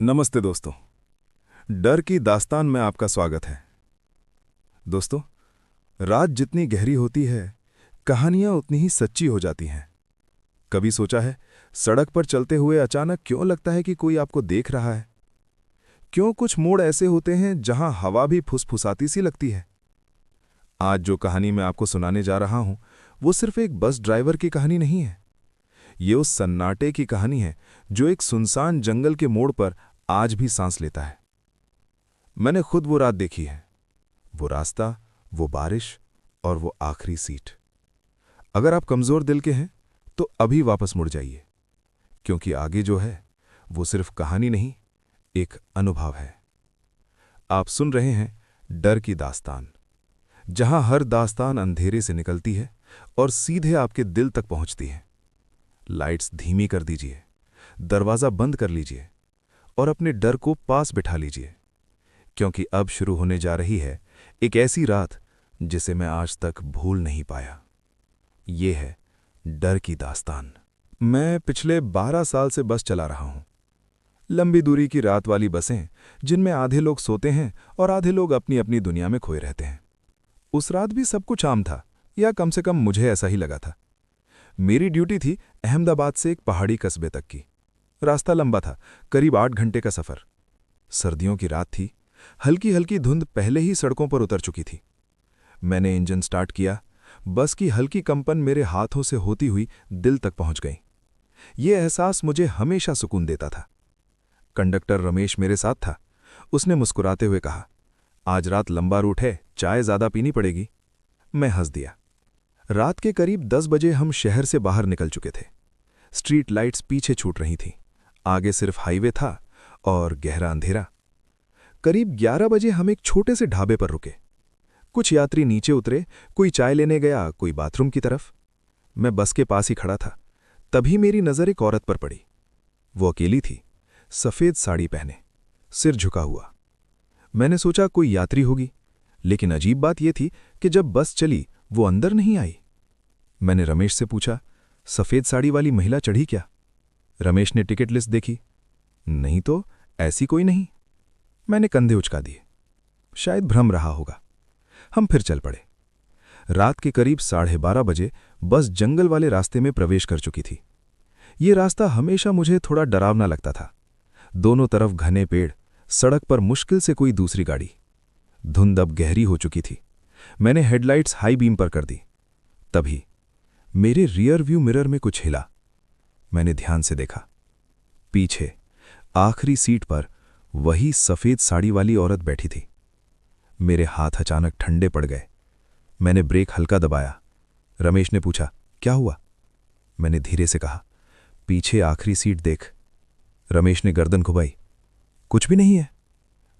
नमस्ते दोस्तों। डर की दास्तान में आपका स्वागत है। दोस्तों, रात जितनी गहरी होती है, कहानियां उतनी ही सच्ची हो जाती हैं। कभी सोचा है, सड़क पर चलते हुए अचानक क्यों लगता है कि कोई आपको देख रहा है? क्यों कुछ मोड़ ऐसे होते हैं जहां हवा भी फुसफुसाती सी लगती है? आज जो कहानी मैं आपको सुनाने जा रहा हूं, वो सिर्फ एक बस ड्राइवर की कहानी नहीं है। ये उस सन्नाटे की कहानी है जो एक सुनसान जंगल के मोड़ पर आज भी सांस लेता है। मैंने खुद वो रात देखी है, वो रास्ता, वो बारिश और वो आखिरी सीट। अगर आप कमजोर दिल के हैं तो अभी वापस मुड़ जाइए, क्योंकि आगे जो है वो सिर्फ कहानी नहीं, एक अनुभव है। आप सुन रहे हैं डर की दास्तान, जहां हर दास्तान अंधेरे से निकलती है और सीधे आपके दिल तक पहुंचती है। लाइट्स धीमी कर दीजिए, दरवाजा बंद कर लीजिए और अपने डर को पास बिठा लीजिए, क्योंकि अब शुरू होने जा रही है एक ऐसी रात जिसे मैं आज तक भूल नहीं पाया। ये है डर की दास्तान। मैं पिछले 12 साल से बस चला रहा हूं। लंबी दूरी की रात वाली बसें, जिनमें आधे लोग सोते हैं और आधे लोग अपनी अपनी दुनिया में खोए रहते हैं। उस रात भी सब कुछ आम था, या कम से कम मुझे ऐसा ही लगा था। मेरी ड्यूटी थी अहमदाबाद से एक पहाड़ी कस्बे तक की। रास्ता लंबा था, करीब 8 घंटे का सफर। सर्दियों की रात थी, हल्की हल्की धुंध पहले ही सड़कों पर उतर चुकी थी। मैंने इंजन स्टार्ट किया। बस की हल्की कंपन मेरे हाथों से होती हुई दिल तक पहुंच गई। ये एहसास मुझे हमेशा सुकून देता था। कंडक्टर रमेश मेरे साथ था। उसने मुस्कुराते हुए कहा, आज रात लंबा रूट है, चाय ज्यादा पीनी पड़ेगी। मैं हंस दिया। रात के करीब 10 बजे हम शहर से बाहर निकल चुके थे। स्ट्रीट लाइट्स पीछे छूट रही थीं। आगे सिर्फ हाईवे था और गहरा अंधेरा। करीब 11 बजे हम एक छोटे से ढाबे पर रुके। कुछ यात्री नीचे उतरे, कोई चाय लेने गया, कोई बाथरूम की तरफ। मैं बस के पास ही खड़ा था। तभी मेरी नजर एक औरत पर पड़ी। वो अकेली थी, सफेद साड़ी पहने, सिर झुका हुआ। मैंने सोचा कोई यात्री होगी, लेकिन अजीब बात यह थी कि जब बस चली वो अंदर नहीं आई। मैंने रमेश से पूछा, सफेद साड़ी वाली महिला चढ़ी क्या? रमेश ने टिकट लिस्ट देखी। नहीं तो, ऐसी कोई नहीं। मैंने कंधे उचका दिए। शायद भ्रम रहा होगा। हम फिर चल पड़े। रात के करीब 12:30 बजे बस जंगल वाले रास्ते में प्रवेश कर चुकी थी। ये रास्ता हमेशा मुझे थोड़ा डरावना लगता था। दोनों तरफ घने पेड़, सड़क पर मुश्किल से कोई दूसरी गाड़ी। धुंध अब गहरी हो चुकी थी। मैंने हेडलाइट्स हाई बीम पर कर दी। तभी मेरे रियर व्यू मिरर में कुछ हिला। मैंने ध्यान से देखा। पीछे आखिरी सीट पर वही सफेद साड़ी वाली औरत बैठी थी। मेरे हाथ अचानक ठंडे पड़ गए। मैंने ब्रेक हल्का दबाया। रमेश ने पूछा, क्या हुआ? मैंने धीरे से कहा, पीछे आखिरी सीट देख। रमेश ने गर्दन घुमाई। कुछ भी नहीं है।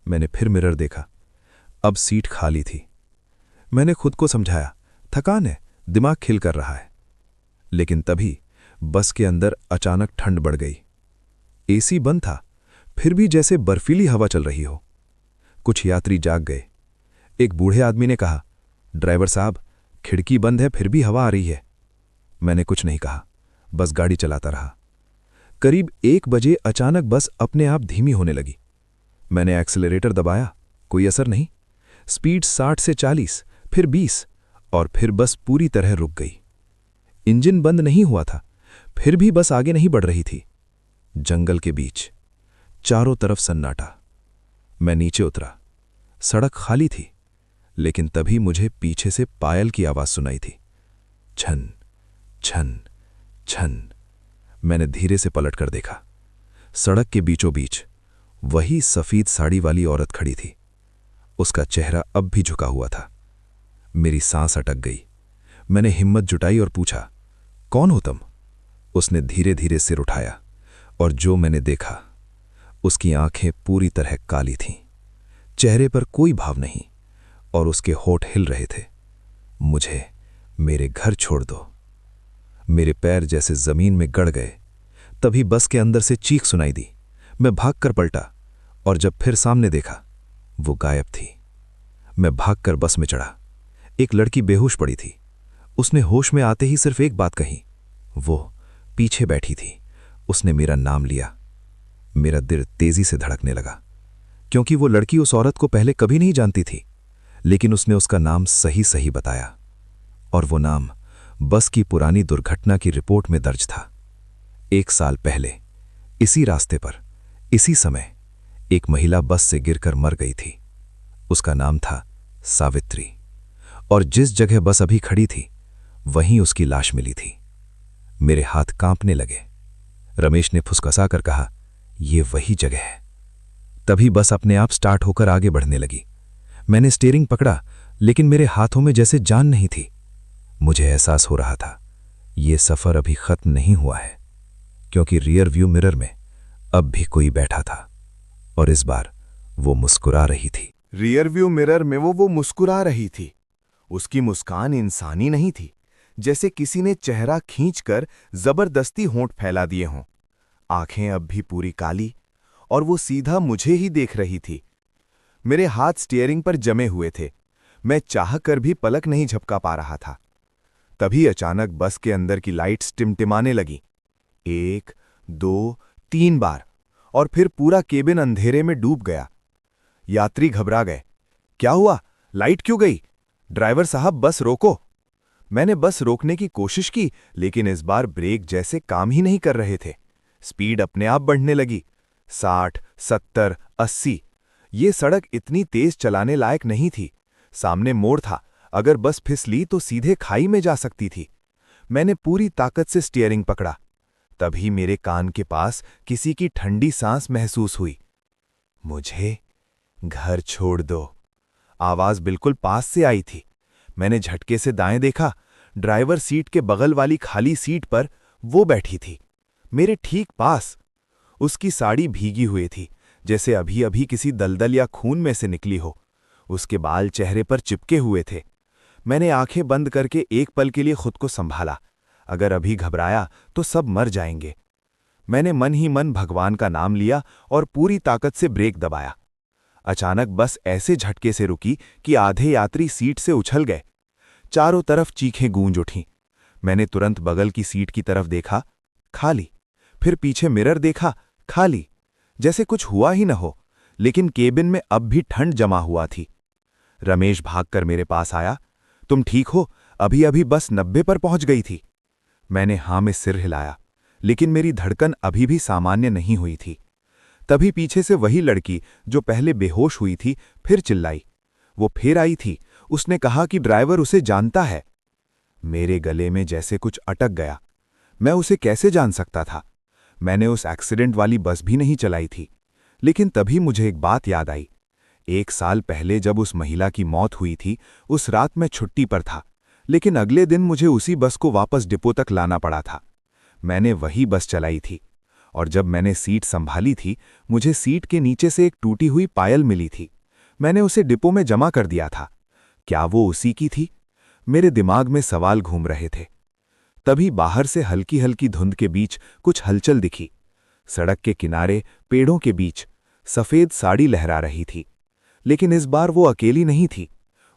मैंने फिर मिरर देखा। अब सीट खाली थी। मैंने खुद को समझाया, थकान है, दिमाग खिल कर रहा है। लेकिन तभी बस के अंदर अचानक ठंड बढ़ गई। एसी बंद था, फिर भी जैसे बर्फीली हवा चल रही हो। कुछ यात्री जाग गए। एक बूढ़े आदमी ने कहा, ड्राइवर साहब, खिड़की बंद है फिर भी हवा आ रही है। मैंने कुछ नहीं कहा, बस गाड़ी चलाता रहा। करीब 1 बजे अचानक बस अपने आप धीमी होने लगी। मैंने एक्सेलरेटर दबाया, कोई असर नहीं। स्पीड 60 से 40, फिर 20 और फिर बस पूरी तरह रुक गई। इंजन बंद नहीं हुआ था, फिर भी बस आगे नहीं बढ़ रही थी। जंगल के बीच चारों तरफ सन्नाटा। मैं नीचे उतरा। सड़क खाली थी, लेकिन तभी मुझे पीछे से पायल की आवाज सुनाई थी। छन छन छन। मैंने धीरे से पलट कर देखा। सड़क के बीचों बीच वही सफेद साड़ी वाली औरत खड़ी थी। उसका चेहरा अब भी झुका हुआ था। मेरी सांस अटक गई। मैंने हिम्मत जुटाई और पूछा, कौन हो तुम? उसने धीरे धीरे सिर उठाया और जो मैंने देखा, उसकी आंखें पूरी तरह काली थीं। चेहरे पर कोई भाव नहीं और उसके होठ हिल रहे थे। मुझे मेरे घर छोड़ दो। मेरे पैर जैसे जमीन में गड़ गए। तभी बस के अंदर से चीख सुनाई दी। मैं भागकर पलटा और जब फिर सामने देखा, वो गायब थी। मैं भागकर बस में चढ़ा। एक लड़की बेहोश पड़ी थी। उसने होश में आते ही सिर्फ एक बात कही। वो पीछे बैठी थी। उसने मेरा नाम लिया। मेरा दिल तेजी से धड़कने लगा, क्योंकि वो लड़की उस औरत को पहले कभी नहीं जानती थी, लेकिन उसने उसका नाम सही सही बताया। और वो नाम बस की पुरानी दुर्घटना की रिपोर्ट में दर्ज था। 1 साल पहले इसी रास्ते पर, इसी समय एक महिला बस से गिरकर मर गई थी। उसका नाम था सावित्री, और जिस जगह बस अभी खड़ी थी वहीं उसकी लाश मिली थी। मेरे हाथ कांपने लगे। रमेश ने फुसफुसा कर कहा, "ये वही जगह है।" तभी बस अपने आप स्टार्ट होकर आगे बढ़ने लगी। मैंने स्टीयरिंग पकड़ा, लेकिन मेरे हाथों में जैसे जान नहीं थी। मुझे एहसास हो रहा था ये सफर अभी खत्म नहीं हुआ है, क्योंकि रियर व्यू मिरर में अब भी कोई बैठा था, और इस बार वो मुस्कुरा रही थी। रियर व्यू मिरर में वो मुस्कुरा रही थी। उसकी मुस्कान इंसानी नहीं थी, जैसे किसी ने चेहरा खींचकर जबरदस्ती होंठ फैला दिए हों। आंखें अब भी पूरी काली, और वो सीधा मुझे ही देख रही थी। मेरे हाथ स्टीयरिंग पर जमे हुए थे। मैं चाहकर भी पलक नहीं झपका पा रहा था। तभी अचानक बस के अंदर की लाइट्स टिमटिमाने लगी। 1, 2, 3 बार, और फिर पूरा केबिन अंधेरे में डूब गया। यात्री घबरा गए। क्या हुआ? लाइट क्यों गई? ड्राइवर साहब, बस रोको। मैंने बस रोकने की कोशिश की, लेकिन इस बार ब्रेक जैसे काम ही नहीं कर रहे थे। स्पीड अपने आप बढ़ने लगी। 60, 70, 80। ये सड़क इतनी तेज चलाने लायक नहीं थी। सामने मोड़ था, अगर बस फिसली तो सीधे खाई में जा सकती थी। मैंने पूरी ताकत से स्टीयरिंग पकड़ा। तभी मेरे कान के पास किसी की ठंडी सांस महसूस हुई। मुझे घर छोड़ दो। आवाज बिल्कुल पास से आई थी। मैंने झटके से दाएं देखा। ड्राइवर सीट के बगल वाली खाली सीट पर वो बैठी थी, मेरे ठीक पास। उसकी साड़ी भीगी हुई थी, जैसे अभी अभी किसी दलदल या खून में से निकली हो। उसके बाल चेहरे पर चिपके हुए थे। मैंने आंखें बंद करके एक पल के लिए खुद को संभाला। अगर अभी घबराया तो सब मर जाएंगे। मैंने मन ही मन भगवान का नाम लिया और पूरी ताकत से ब्रेक दबाया। अचानक बस ऐसे झटके से रुकी कि आधे यात्री सीट से उछल गए। चारों तरफ चीखें गूंज उठीं। मैंने तुरंत बगल की सीट की तरफ देखा, खाली। फिर पीछे मिरर देखा, खाली, जैसे कुछ हुआ ही न हो। लेकिन केबिन में अब भी ठंड जमा हुआ थी। रमेश भागकर मेरे पास आया। तुम ठीक हो? अभी अभी बस 90 पर पहुंच गई थी। मैंने हाँ में सिर हिलाया, लेकिन मेरी धड़कन अभी भी सामान्य नहीं हुई थी। तभी पीछे से वही लड़की जो पहले बेहोश हुई थी फिर चिल्लाई। वो फिर आई थी। उसने कहा कि ड्राइवर उसे जानता है। मेरे गले में जैसे कुछ अटक गया। मैं उसे कैसे जान सकता था? मैंने उस एक्सीडेंट वाली बस भी नहीं चलाई थी। लेकिन तभी मुझे एक बात याद आई। 1 साल पहले जब उस महिला की मौत हुई थी, उस रात मैं छुट्टी पर था, लेकिन अगले दिन मुझे उसी बस को वापस डिपो तक लाना पड़ा था। मैंने वही बस चलाई थी, और जब मैंने सीट संभाली थी, मुझे सीट के नीचे से एक टूटी हुई पायल मिली थी। मैंने उसे डिपो में जमा कर दिया था। क्या वो उसी की थी? मेरे दिमाग में सवाल घूम रहे थे। तभी बाहर से हल्की हल्की धुंध के बीच कुछ हलचल दिखी। सड़क के किनारे पेड़ों के बीच सफेद साड़ी लहरा रही थी। लेकिन इस बार वो अकेली नहीं थी।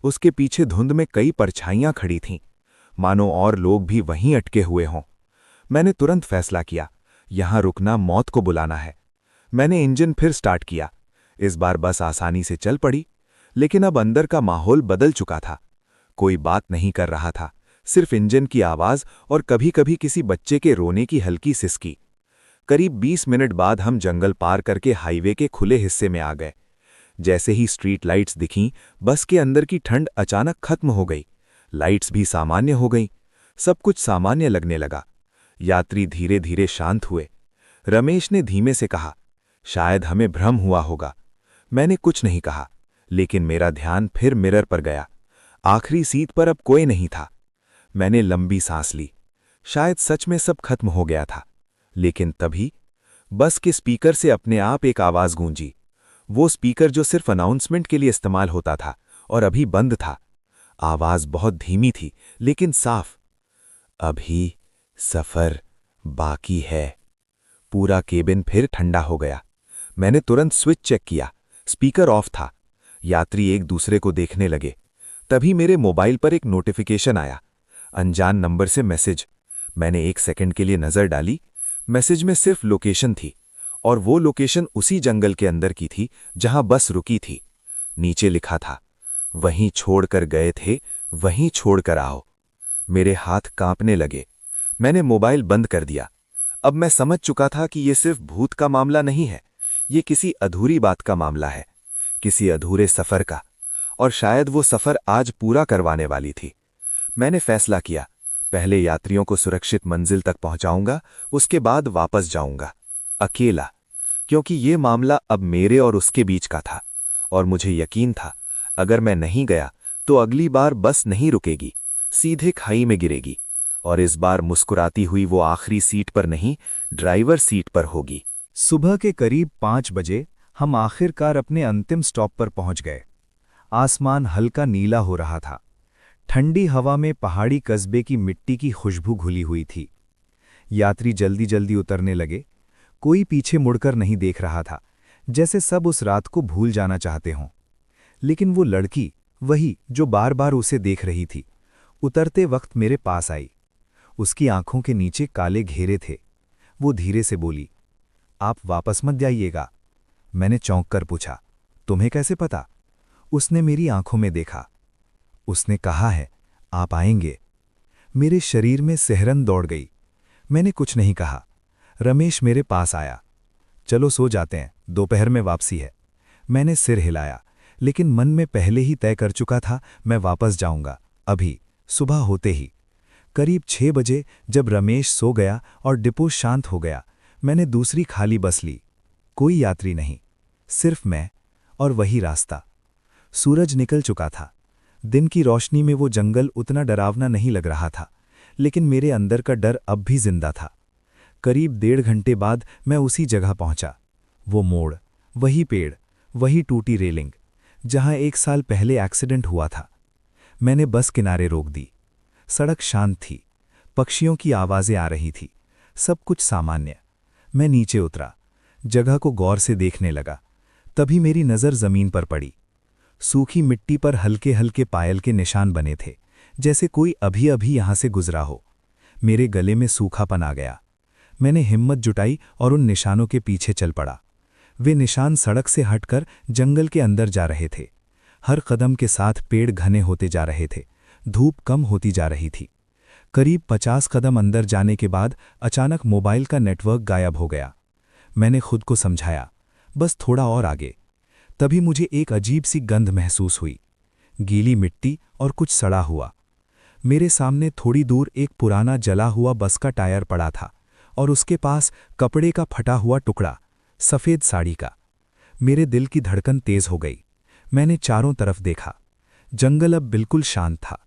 उसके पीछे धुंध में कई परछाइयां खड़ी थीं, मानो और लोग भी वहीं अटके हुए हों। मैंने तुरंत फैसला किया, यहां रुकना मौत को बुलाना है। मैंने इंजन फिर स्टार्ट किया। इस बार बस आसानी से चल पड़ी, लेकिन अब अंदर का माहौल बदल चुका था। कोई बात नहीं कर रहा था, सिर्फ इंजन की आवाज और कभी-कभी किसी बच्चे के रोने की हल्की सिसकी। करीब 20 मिनट बाद हम जंगल पार करके हाईवे के खुले हिस्से में आ गए। जैसे ही स्ट्रीट लाइट्स दिखीं, बस के अंदर की ठंड अचानक खत्म हो गई। लाइट्स भी सामान्य हो गईं। सब कुछ सामान्य लगने लगा। यात्री धीरे धीरे शांत हुए। रमेश ने धीमे से कहा, शायद हमें भ्रम हुआ होगा। मैंने कुछ नहीं कहा, लेकिन मेरा ध्यान फिर मिरर पर गया। आखिरी सीट पर अब कोई नहीं था। मैंने लंबी सांस ली। शायद सच में सब खत्म हो गया था। लेकिन तभी बस के स्पीकर से अपने आप एक आवाज गूंजी। वो स्पीकर जो सिर्फ अनाउंसमेंट के लिए इस्तेमाल होता था और अभी बंद था। आवाज बहुत धीमी थी, लेकिन साफ। अभी सफर बाकी है। पूरा केबिन फिर ठंडा हो गया। मैंने तुरंत स्विच चेक किया। स्पीकर ऑफ था। यात्री एक दूसरे को देखने लगे। तभी मेरे मोबाइल पर एक नोटिफिकेशन आया, अनजान नंबर से मैसेज। मैंने 1 सेकंड के लिए नजर डाली। मैसेज में सिर्फ लोकेशन थी और वो लोकेशन उसी जंगल के अंदर की थी जहां बस रुकी थी। नीचे लिखा था, वहीं छोड़कर गए थे, वहीं छोड़कर आओ। मेरे हाथ कांपने लगे। मैंने मोबाइल बंद कर दिया। अब मैं समझ चुका था कि ये सिर्फ भूत का मामला नहीं है, ये किसी अधूरी बात का मामला है, किसी अधूरे सफर का। और शायद वो सफर आज पूरा करवाने वाली थी। मैंने फैसला किया, पहले यात्रियों को सुरक्षित मंजिल तक पहुंचाऊंगा, उसके बाद वापस जाऊंगा, अकेला। क्योंकि ये मामला अब मेरे और उसके बीच का था, और मुझे यकीन था अगर मैं नहीं गया तो अगली बार बस नहीं रुकेगी, सीधे खाई में गिरेगी। और इस बार मुस्कुराती हुई वो आखिरी सीट पर नहीं, ड्राइवर सीट पर होगी। सुबह के करीब 5 बजे हम आखिरकार अपने अंतिम स्टॉप पर पहुंच गए। आसमान हल्का नीला हो रहा था। ठंडी हवा में पहाड़ी कस्बे की मिट्टी की खुशबू घुली हुई थी। यात्री जल्दी जल्दी उतरने लगे। कोई पीछे मुड़कर नहीं देख रहा था, जैसे सब उस रात को भूल जाना चाहते हों। लेकिन वो लड़की, वही जो बार बार उसे देख रही थी, उतरते वक्त मेरे पास आई। उसकी आंखों के नीचे काले घेरे थे। वो धीरे से बोली, आप वापस मत जाइएगा। मैंने चौंक कर पूछा, तुम्हें कैसे पता? उसने मेरी आंखों में देखा। उसने कहा है, आप आएंगे। मेरे शरीर में सिहरन दौड़ गई। मैंने कुछ नहीं कहा। रमेश मेरे पास आया। चलो सो जाते हैं, दोपहर में वापसी है। मैंने सिर हिलाया, लेकिन मन में पहले ही तय कर चुका था, मैं वापस जाऊंगा, अभी, सुबह होते ही। करीब 6 बजे जब रमेश सो गया और डिपो शांत हो गया, मैंने दूसरी खाली बस ली। कोई यात्री नहीं, सिर्फ मैं और वही रास्ता। सूरज निकल चुका था। दिन की रोशनी में वो जंगल उतना डरावना नहीं लग रहा था, लेकिन मेरे अंदर का डर अब भी जिंदा था। करीब 1.5 घंटे बाद मैं उसी जगह पहुंचा। वो मोड़, वही पेड़, वही टूटी रेलिंग, जहां 1 साल पहले एक्सीडेंट हुआ था। मैंने बस किनारे रोक दी। सड़क शांत थी, पक्षियों की आवाजें आ रही थी, सब कुछ सामान्य। मैं नीचे उतरा, जगह को गौर से देखने लगा। तभी मेरी नज़र जमीन पर पड़ी। सूखी मिट्टी पर हल्के हल्के पायल के निशान बने थे, जैसे कोई अभी अभी यहां से गुजरा हो। मेरे गले में सूखापन आ गया। मैंने हिम्मत जुटाई और उन निशानों के पीछे चल पड़ा। वे निशान सड़क से हटकर जंगल के अंदर जा रहे थे। हर कदम के साथ पेड़ घने होते जा रहे थे, धूप कम होती जा रही थी। करीब 50 कदम अंदर जाने के बाद अचानक मोबाइल का नेटवर्क गायब हो गया। मैंने खुद को समझाया, बस थोड़ा और आगे। तभी मुझे एक अजीब सी गंध महसूस हुई, गीली मिट्टी और कुछ सड़ा हुआ। मेरे सामने थोड़ी दूर एक पुराना जला हुआ बस का टायर पड़ा था, और उसके पास कपड़े का फटा हुआ टुकड़ा, सफ़ेद साड़ी का। मेरे दिल की धड़कन तेज हो गई। मैंने चारों तरफ देखा। जंगल अब बिल्कुल शांत था।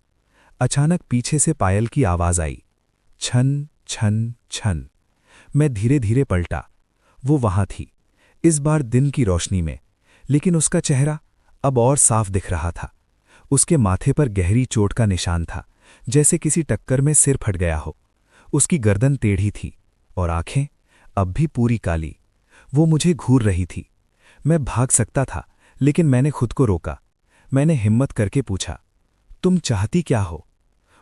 अचानक पीछे से पायल की आवाज आई, छन छन छन। मैं धीरे धीरे पलटा। वो वहां थी, इस बार दिन की रोशनी में, लेकिन उसका चेहरा अब और साफ दिख रहा था। उसके माथे पर गहरी चोट का निशान था, जैसे किसी टक्कर में सिर फट गया हो। उसकी गर्दन टेढ़ी थी और आंखें अब भी पूरी काली। वो मुझे घूर रही थी। मैं भाग सकता था, लेकिन मैंने खुद को रोका। मैंने हिम्मत करके पूछा, तुम चाहती क्या हो?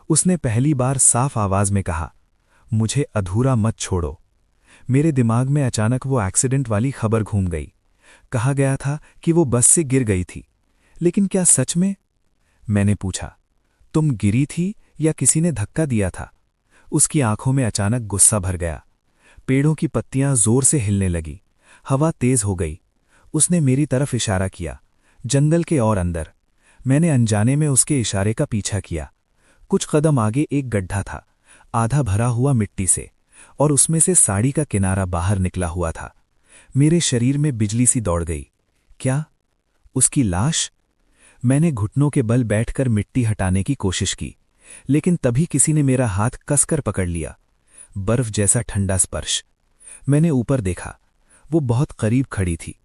उसने पहली बार साफ आवाज में कहा, मुझे अधूरा मत छोड़ो। मेरे दिमाग में अचानक वो एक्सीडेंट वाली खबर घूम गई। कहा गया था कि वो बस से गिर गई थी, लेकिन क्या सच में? मैंने पूछा, तुम गिरी थी या किसी ने धक्का दिया था? उसकी आंखों में अचानक गुस्सा भर गया। पेड़ों की पत्तियां जोर से हिलने लगी, हवा तेज हो गई। उसने मेरी तरफ इशारा किया, जंगल के और अंदर। मैंने अनजाने में उसके इशारे का पीछा किया। कुछ कदम आगे एक गड्ढा था, आधा भरा हुआ मिट्टी से, और उसमें से साड़ी का किनारा बाहर निकला हुआ था। मेरे शरीर में बिजली सी दौड़ गई। क्या उसकी लाश? मैंने घुटनों के बल बैठकर मिट्टी हटाने की कोशिश की, लेकिन तभी किसी ने मेरा हाथ कसकर पकड़ लिया। बर्फ जैसा ठंडा स्पर्श। मैंने ऊपर देखा। वो बहुत करीब खड़ी थी,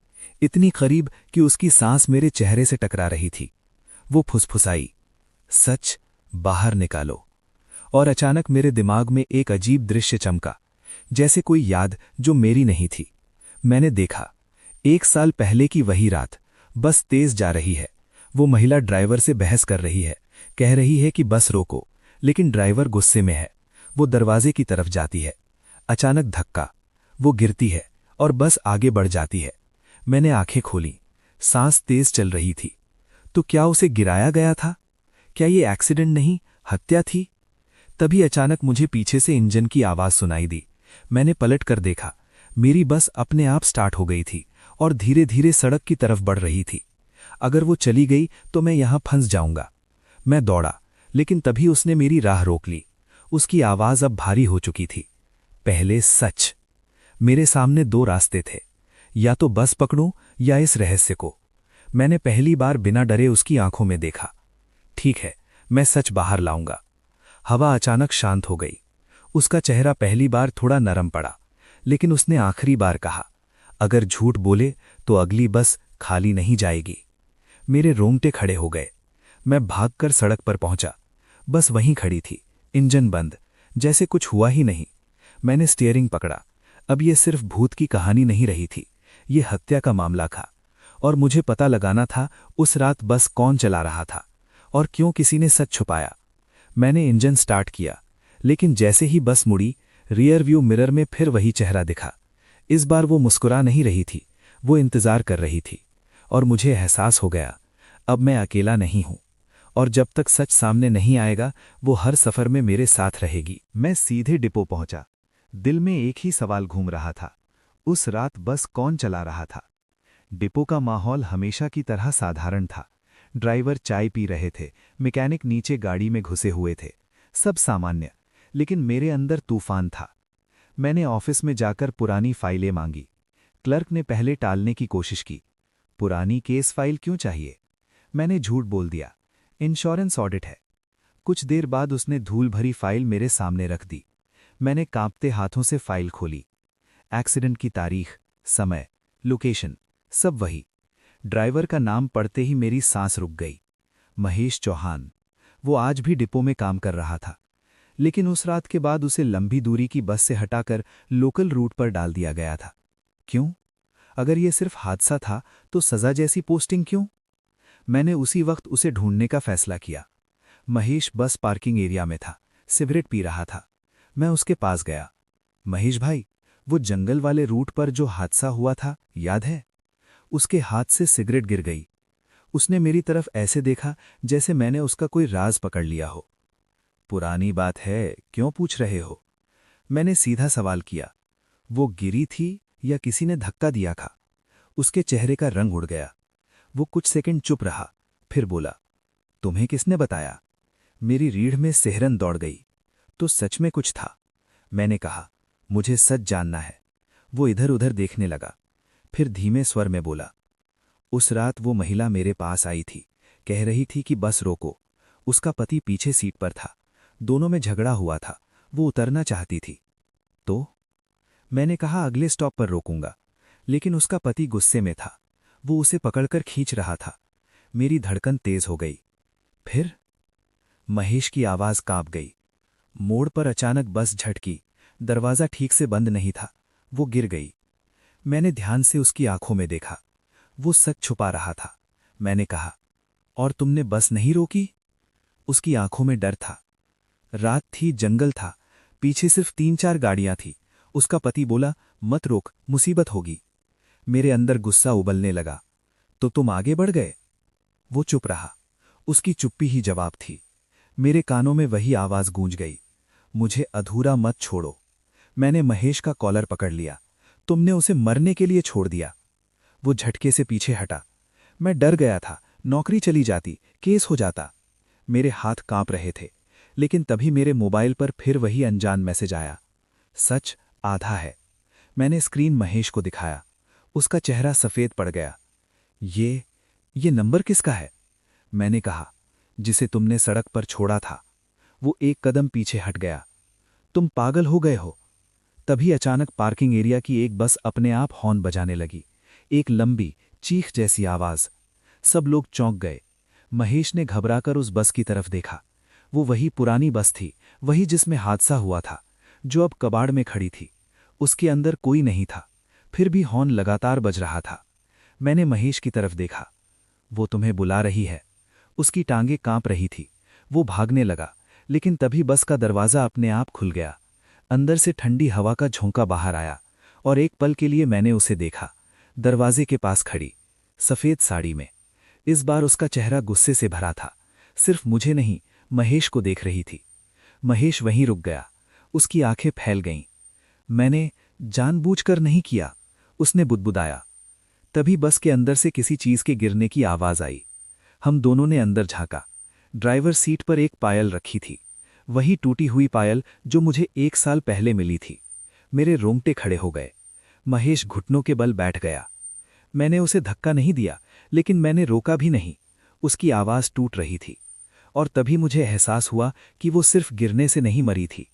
इतनी करीब कि उसकी सांस मेरे चेहरे से टकरा रही थी। वो फुसफुसाई, सच बाहर निकालो। और अचानक मेरे दिमाग में एक अजीब दृश्य चमका, जैसे कोई याद जो मेरी नहीं थी। मैंने देखा, 1 साल पहले की वही रात, बस तेज जा रही है। वो महिला ड्राइवर से बहस कर रही है, कह रही है कि बस रोको, लेकिन ड्राइवर गुस्से में है। वो दरवाजे की तरफ जाती है। अचानक धक्का, वो गिरती है और बस आगे बढ़ जाती है। मैंने आंखें खोली, सांस तेज चल रही थी। तो क्या उसे गिराया गया था? क्या ये एक्सीडेंट नहीं, हत्या थी? तभी अचानक मुझे पीछे से इंजन की आवाज सुनाई दी। मैंने पलट कर देखा। मेरी बस अपने आप स्टार्ट हो गई थी और धीरे धीरे सड़क की तरफ बढ़ रही थी। अगर वो चली गई तो मैं यहां फंस जाऊंगा। मैं दौड़ा, लेकिन तभी उसने मेरी राह रोक ली। उसकी आवाज अब भारी हो चुकी थी। पहले सच। मेरे सामने दो रास्ते थे, या तो बस पकड़ूं या इस रहस्य को। मैंने पहली बार बिना डरे उसकी आंखों में देखा। ठीक है, मैं सच बाहर लाऊंगा। हवा अचानक शांत हो गई। उसका चेहरा पहली बार थोड़ा नरम पड़ा, लेकिन उसने आखिरी बार कहा, अगर झूठ बोले तो अगली बस खाली नहीं जाएगी। मेरे रोंगटे खड़े हो गए। मैं भागकर सड़क पर पहुंचा। बस वहीं खड़ी थी, इंजन बंद, जैसे कुछ हुआ ही नहीं। मैंने स्टीयरिंग पकड़ा। अब ये सिर्फ भूत की कहानी नहीं रही थी, ये हत्या का मामला था। और मुझे पता लगाना था उस रात बस कौन चला रहा था और क्यों किसी ने सच छुपाया। मैंने इंजन स्टार्ट किया, लेकिन जैसे ही बस मुड़ी, रियर व्यू मिरर में फिर वही चेहरा दिखा। इस बार वो मुस्कुरा नहीं रही थी, वो इंतजार कर रही थी। और मुझे एहसास हो गया, अब मैं अकेला नहीं हूं, और जब तक सच सामने नहीं आएगा वो हर सफर में मेरे साथ रहेगी। मैं सीधे डिपो पहुंचा। दिल में एक ही सवाल घूम रहा था, उस रात बस कौन चला रहा था? डिपो का माहौल हमेशा की तरह साधारण था। ड्राइवर चाय पी रहे थे, मैकेनिक नीचे गाड़ी में घुसे हुए थे, सब सामान्य। लेकिन मेरे अंदर तूफान था। मैंने ऑफिस में जाकर पुरानी फाइलें मांगी। क्लर्क ने पहले टालने की कोशिश की। पुरानी केस फाइल क्यों चाहिए? मैंने झूठ बोल दिया, इंश्योरेंस ऑडिट है। कुछ देर बाद उसने धूल भरी फाइल मेरे सामने रख दी। मैंने कांपते हाथों से फाइल खोली। एक्सीडेंट की तारीख, समय, लोकेशन, सब वही। ड्राइवर का नाम पढ़ते ही मेरी सांस रुक गई। महेश चौहान। वो आज भी डिपो में काम कर रहा था, लेकिन उस रात के बाद उसे लंबी दूरी की बस से हटाकर लोकल रूट पर डाल दिया गया था। क्यों? अगर यह सिर्फ हादसा था तो सजा जैसी पोस्टिंग क्यों? मैंने उसी वक्त उसे ढूंढने का फैसला किया। महेश बस पार्किंग एरिया में था, सिगरेट पी रहा था। मैं उसके पास गया। महेश भाई, वो जंगल वाले रूट पर जो हादसा हुआ था, याद है? उसके हाथ से सिगरेट गिर गई। उसने मेरी तरफ ऐसे देखा जैसे मैंने उसका कोई राज पकड़ लिया हो। पुरानी बात है, क्यों पूछ रहे हो? मैंने सीधा सवाल किया। वो गिरी थी या किसी ने धक्का दिया था? उसके चेहरे का रंग उड़ गया। वो कुछ सेकंड चुप रहा, फिर बोला, तुम्हें किसने बताया? मेरी रीढ़ में सिहरन दौड़ गई। तो सच में कुछ था? मैंने कहा, मुझे सच जानना है। वो इधर उधर देखने लगा, फिर धीमे स्वर में बोला, उस रात वो महिला मेरे पास आई थी, कह रही थी कि बस रोको। उसका पति पीछे सीट पर था, दोनों में झगड़ा हुआ था, वो उतरना चाहती थी। तो मैंने कहा अगले स्टॉप पर रोकूंगा, लेकिन उसका पति गुस्से में था, वो उसे पकड़कर खींच रहा था। मेरी धड़कन तेज हो गई। फिर महेश की आवाज कांप गई। मोड़ पर अचानक बस झटकी, दरवाजा ठीक से बंद नहीं था, वो गिर गई। मैंने ध्यान से उसकी आंखों में देखा, वो सच छुपा रहा था। मैंने कहा, और तुमने बस नहीं रोकी? उसकी आंखों में डर था। रात थी, जंगल था, पीछे सिर्फ 3-4 गाड़ियां थी। उसका पति बोला, मत रोक, मुसीबत होगी। मेरे अंदर गुस्सा उबलने लगा। तो तुम आगे बढ़ गए? वो चुप रहा। उसकी चुप्पी ही जवाब थी। मेरे कानों में वही आवाज गूंज गई, मुझे अधूरा मत छोड़ो। मैंने महेश का कॉलर पकड़ लिया। तुमने उसे मरने के लिए छोड़ दिया। वो झटके से पीछे हटा। मैं डर गया था, नौकरी चली जाती, केस हो जाता। मेरे हाथ कांप रहे थे, लेकिन तभी मेरे मोबाइल पर फिर वही अनजान मैसेज आया, सच आधा है। मैंने स्क्रीन महेश को दिखाया। उसका चेहरा सफेद पड़ गया। ये नंबर किसका है? मैंने कहा, जिसे तुमने सड़क पर छोड़ा था। वो एक कदम पीछे हट गया। तुम पागल हो गए हो? तभी अचानक पार्किंग एरिया की एक बस अपने आप हॉर्न बजाने लगी, एक लंबी चीख जैसी आवाज। सब लोग चौंक गए। महेश ने घबराकर उस बस की तरफ देखा। वो वही पुरानी बस थी, वही जिसमें हादसा हुआ था, जो अब कबाड़ में खड़ी थी। उसके अंदर कोई नहीं था, फिर भी हॉर्न लगातार बज रहा था। मैंने महेश की तरफ देखा। वो तुम्हें बुला रही है। उसकी टांगें कांप रही थी। वो भागने लगा, लेकिन तभी बस का दरवाजा अपने आप खुल गया। अंदर से ठंडी हवा का झोंका बाहर आया और एक पल के लिए मैंने उसे देखा, दरवाजे के पास खड़ी, सफ़ेद साड़ी में। इस बार उसका चेहरा गुस्से से भरा था, सिर्फ मुझे नहीं, महेश को देख रही थी। महेश वहीं रुक गया, उसकी आंखें फैल गईं। मैंने जानबूझकर नहीं किया, उसने बुदबुदाया। तभी बस के अंदर से किसी चीज के गिरने की आवाज आई। हम दोनों ने अंदर झांका। ड्राइवर सीट पर एक पायल रखी थी, वही टूटी हुई पायल जो मुझे 1 साल पहले मिली थी। मेरे रोंगटे खड़े हो गए। महेश घुटनों के बल बैठ गया। मैंने उसे धक्का नहीं दिया, लेकिन मैंने रोका भी नहीं। उसकी आवाज टूट रही थी, और तभी मुझे एहसास हुआ कि वो सिर्फ गिरने से नहीं मरी थी।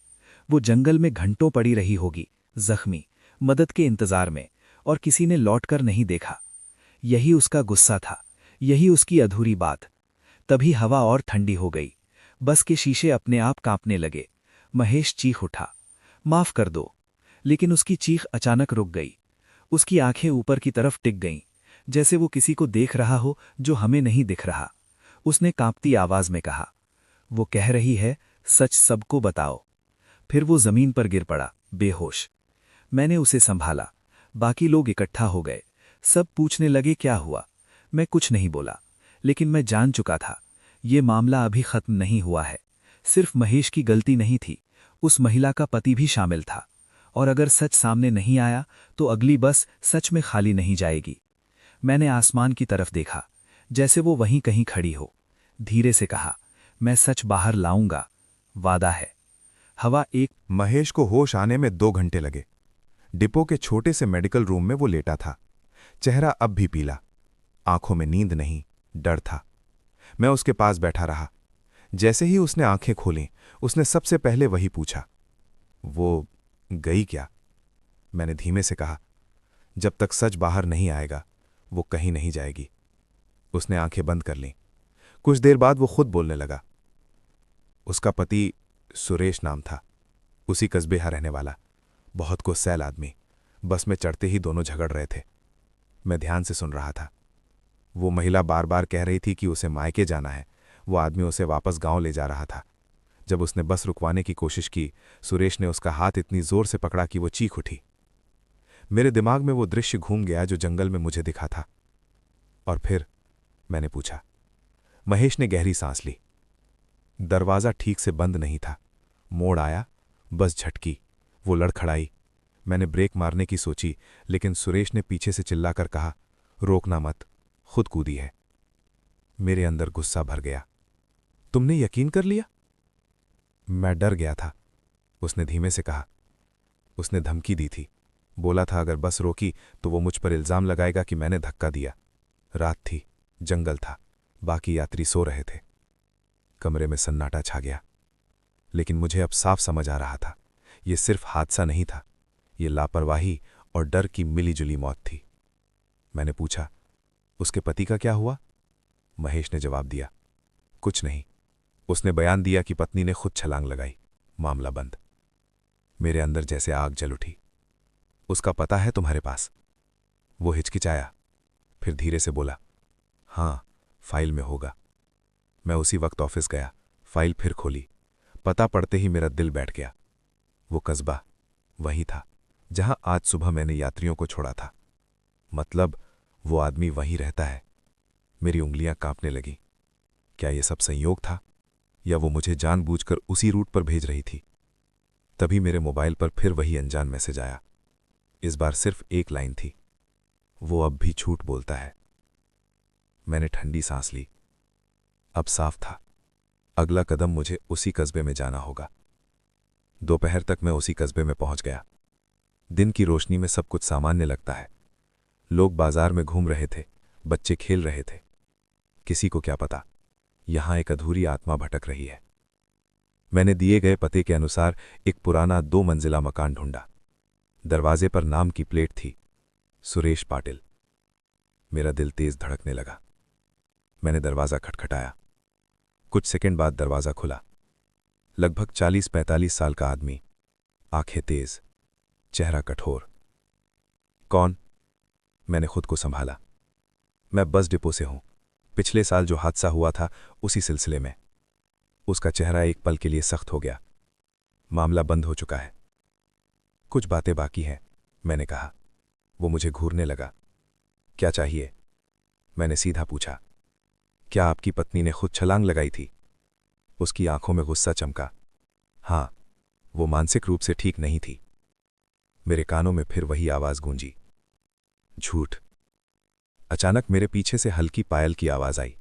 वो जंगल में घंटों पड़ी रही होगी, जख्मी, मदद के इंतजार में, और किसी ने लौटकर नहीं देखा। यही उसका गुस्सा था, यही उसकी अधूरी बात। तभी हवा और ठंडी हो गई। बस के शीशे अपने आप कांपने लगे। महेश चीख उठा, माफ कर दो। लेकिन उसकी चीख अचानक रुक गई। उसकी आंखें ऊपर की तरफ टिक गईं, जैसे वो किसी को देख रहा हो जो हमें नहीं दिख रहा। उसने कांपती आवाज में कहा, वो कह रही है, सच सबको बताओ। फिर वो जमीन पर गिर पड़ा, बेहोश। मैंने उसे संभाला। बाकी लोग इकट्ठा हो गए। सब पूछने लगे क्या हुआ। मैं कुछ नहीं बोला, लेकिन मैं जान चुका था, ये मामला अभी खत्म नहीं हुआ है। सिर्फ महेश की गलती नहीं थी, उस महिला का पति भी शामिल था। और अगर सच सामने नहीं आया तो अगली बस सच में खाली नहीं जाएगी। मैंने आसमान की तरफ देखा, जैसे वो वहीं कहीं खड़ी हो। धीरे से कहा, मैं सच बाहर लाऊंगा, वादा है। हवा एक महेश को होश आने में 2 घंटे लगे। डिपो के छोटे से मेडिकल रूम में वो लेटा था। चेहरा अब भी पीला, आंखों में नींद नहीं, डर था। मैं उसके पास बैठा रहा। जैसे ही उसने आंखें खोलीं, उसने सबसे पहले वही पूछा, वो गई क्या? मैंने धीमे से कहा, जब तक सच बाहर नहीं आएगा वो कहीं नहीं जाएगी। उसने आंखें बंद कर लीं। कुछ देर बाद वो खुद बोलने लगा। उसका पति सुरेश नाम था, उसी कस्बे का रहने वाला, बहुत गुस्सैल आदमी। बस में चढ़ते ही दोनों झगड़ रहे थे। मैं ध्यान से सुन रहा था। वो महिला बार बार कह रही थी कि उसे मायके जाना है। वो आदमी उसे वापस गांव ले जा रहा था। जब उसने बस रुकवाने की कोशिश की, सुरेश ने उसका हाथ इतनी जोर से पकड़ा कि वो चीख उठी। मेरे दिमाग में वो दृश्य घूम गया जो जंगल में मुझे दिखा था। और फिर मैंने पूछा। महेश ने गहरी सांस ली। दरवाज़ा ठीक से बंद नहीं था। मोड़ आया, बस झटकी, वो लड़खड़ाई। मैंने ब्रेक मारने की सोची, लेकिन सुरेश ने पीछे से चिल्लाकर कहा, रोकना मत, खुद कूदी है। मेरे अंदर गुस्सा भर गया। तुमने यकीन कर लिया? मैं डर गया था। उसने धीमे से कहा, उसने धमकी दी थी, बोला था अगर बस रोकी तो वो मुझ पर इल्जाम लगाएगा कि मैंने धक्का दिया। रात थी, जंगल था, बाकी यात्री सो रहे थे। कमरे में सन्नाटा छा गया। लेकिन मुझे अब साफ समझ आ रहा था, ये सिर्फ हादसा नहीं था, ये लापरवाही और डर की मिलीजुली मौत थी। मैंने पूछा, उसके पति का क्या हुआ? महेश ने जवाब दिया, कुछ नहीं। उसने बयान दिया कि पत्नी ने खुद छलांग लगाई, मामला बंद। मेरे अंदर जैसे आग जल उठी। उसका पता है तुम्हारे पास? वो हिचकिचाया, फिर धीरे से बोला, हाँ, फाइल में होगा। मैं उसी वक्त ऑफिस गया, फाइल फिर खोली। पता पढ़ते ही मेरा दिल बैठ गया। वो कस्बा वही था जहां आज सुबह मैंने यात्रियों को छोड़ा था। मतलब वो आदमी वहीं रहता है। मेरी उंगलियां कांपने लगीं। क्या ये सब संयोग था, या वो मुझे जानबूझकर उसी रूट पर भेज रही थी? तभी मेरे मोबाइल पर फिर वही अनजान मैसेज आया। इस बार सिर्फ एक लाइन थी, वो अब भी झूठ बोलता है। मैंने ठंडी सांस ली। अब साफ था, अगला कदम मुझे उसी कस्बे में जाना होगा। दोपहर तक मैं उसी कस्बे में पहुंच गया। दिन की रोशनी में सब कुछ सामान्य लगता है। लोग बाजार में घूम रहे थे, बच्चे खेल रहे थे। किसी को क्या पता, यहां एक अधूरी आत्मा भटक रही है। मैंने दिए गए पते के अनुसार एक पुराना 2 मंजिला मकान ढूंढा। दरवाजे पर नाम की प्लेट थी, सुरेश पाटिल। मेरा दिल तेज धड़कने लगा। मैंने दरवाजा खटखटाया। कुछ सेकंड बाद दरवाजा खुला। लगभग 40-45 साल का आदमी, आंखें तेज, चेहरा कठोर। कौन? मैंने खुद को संभाला। मैं बस डिपो से हूं, पिछले साल जो हादसा हुआ था उसी सिलसिले में। उसका चेहरा एक पल के लिए सख्त हो गया। मामला बंद हो चुका है, कुछ बातें बाकी हैं, मैंने कहा। वो मुझे घूरने लगा। क्या चाहिए? मैंने सीधा पूछा। क्या आपकी पत्नी ने खुद छलांग लगाई थी? उसकी आंखों में गुस्सा चमका। हाँ, वो मानसिक रूप से ठीक नहीं थी। मेरे कानों में फिर वही आवाज गूंजी। झूठ। अचानक मेरे पीछे से हल्की पायल की आवाज आई।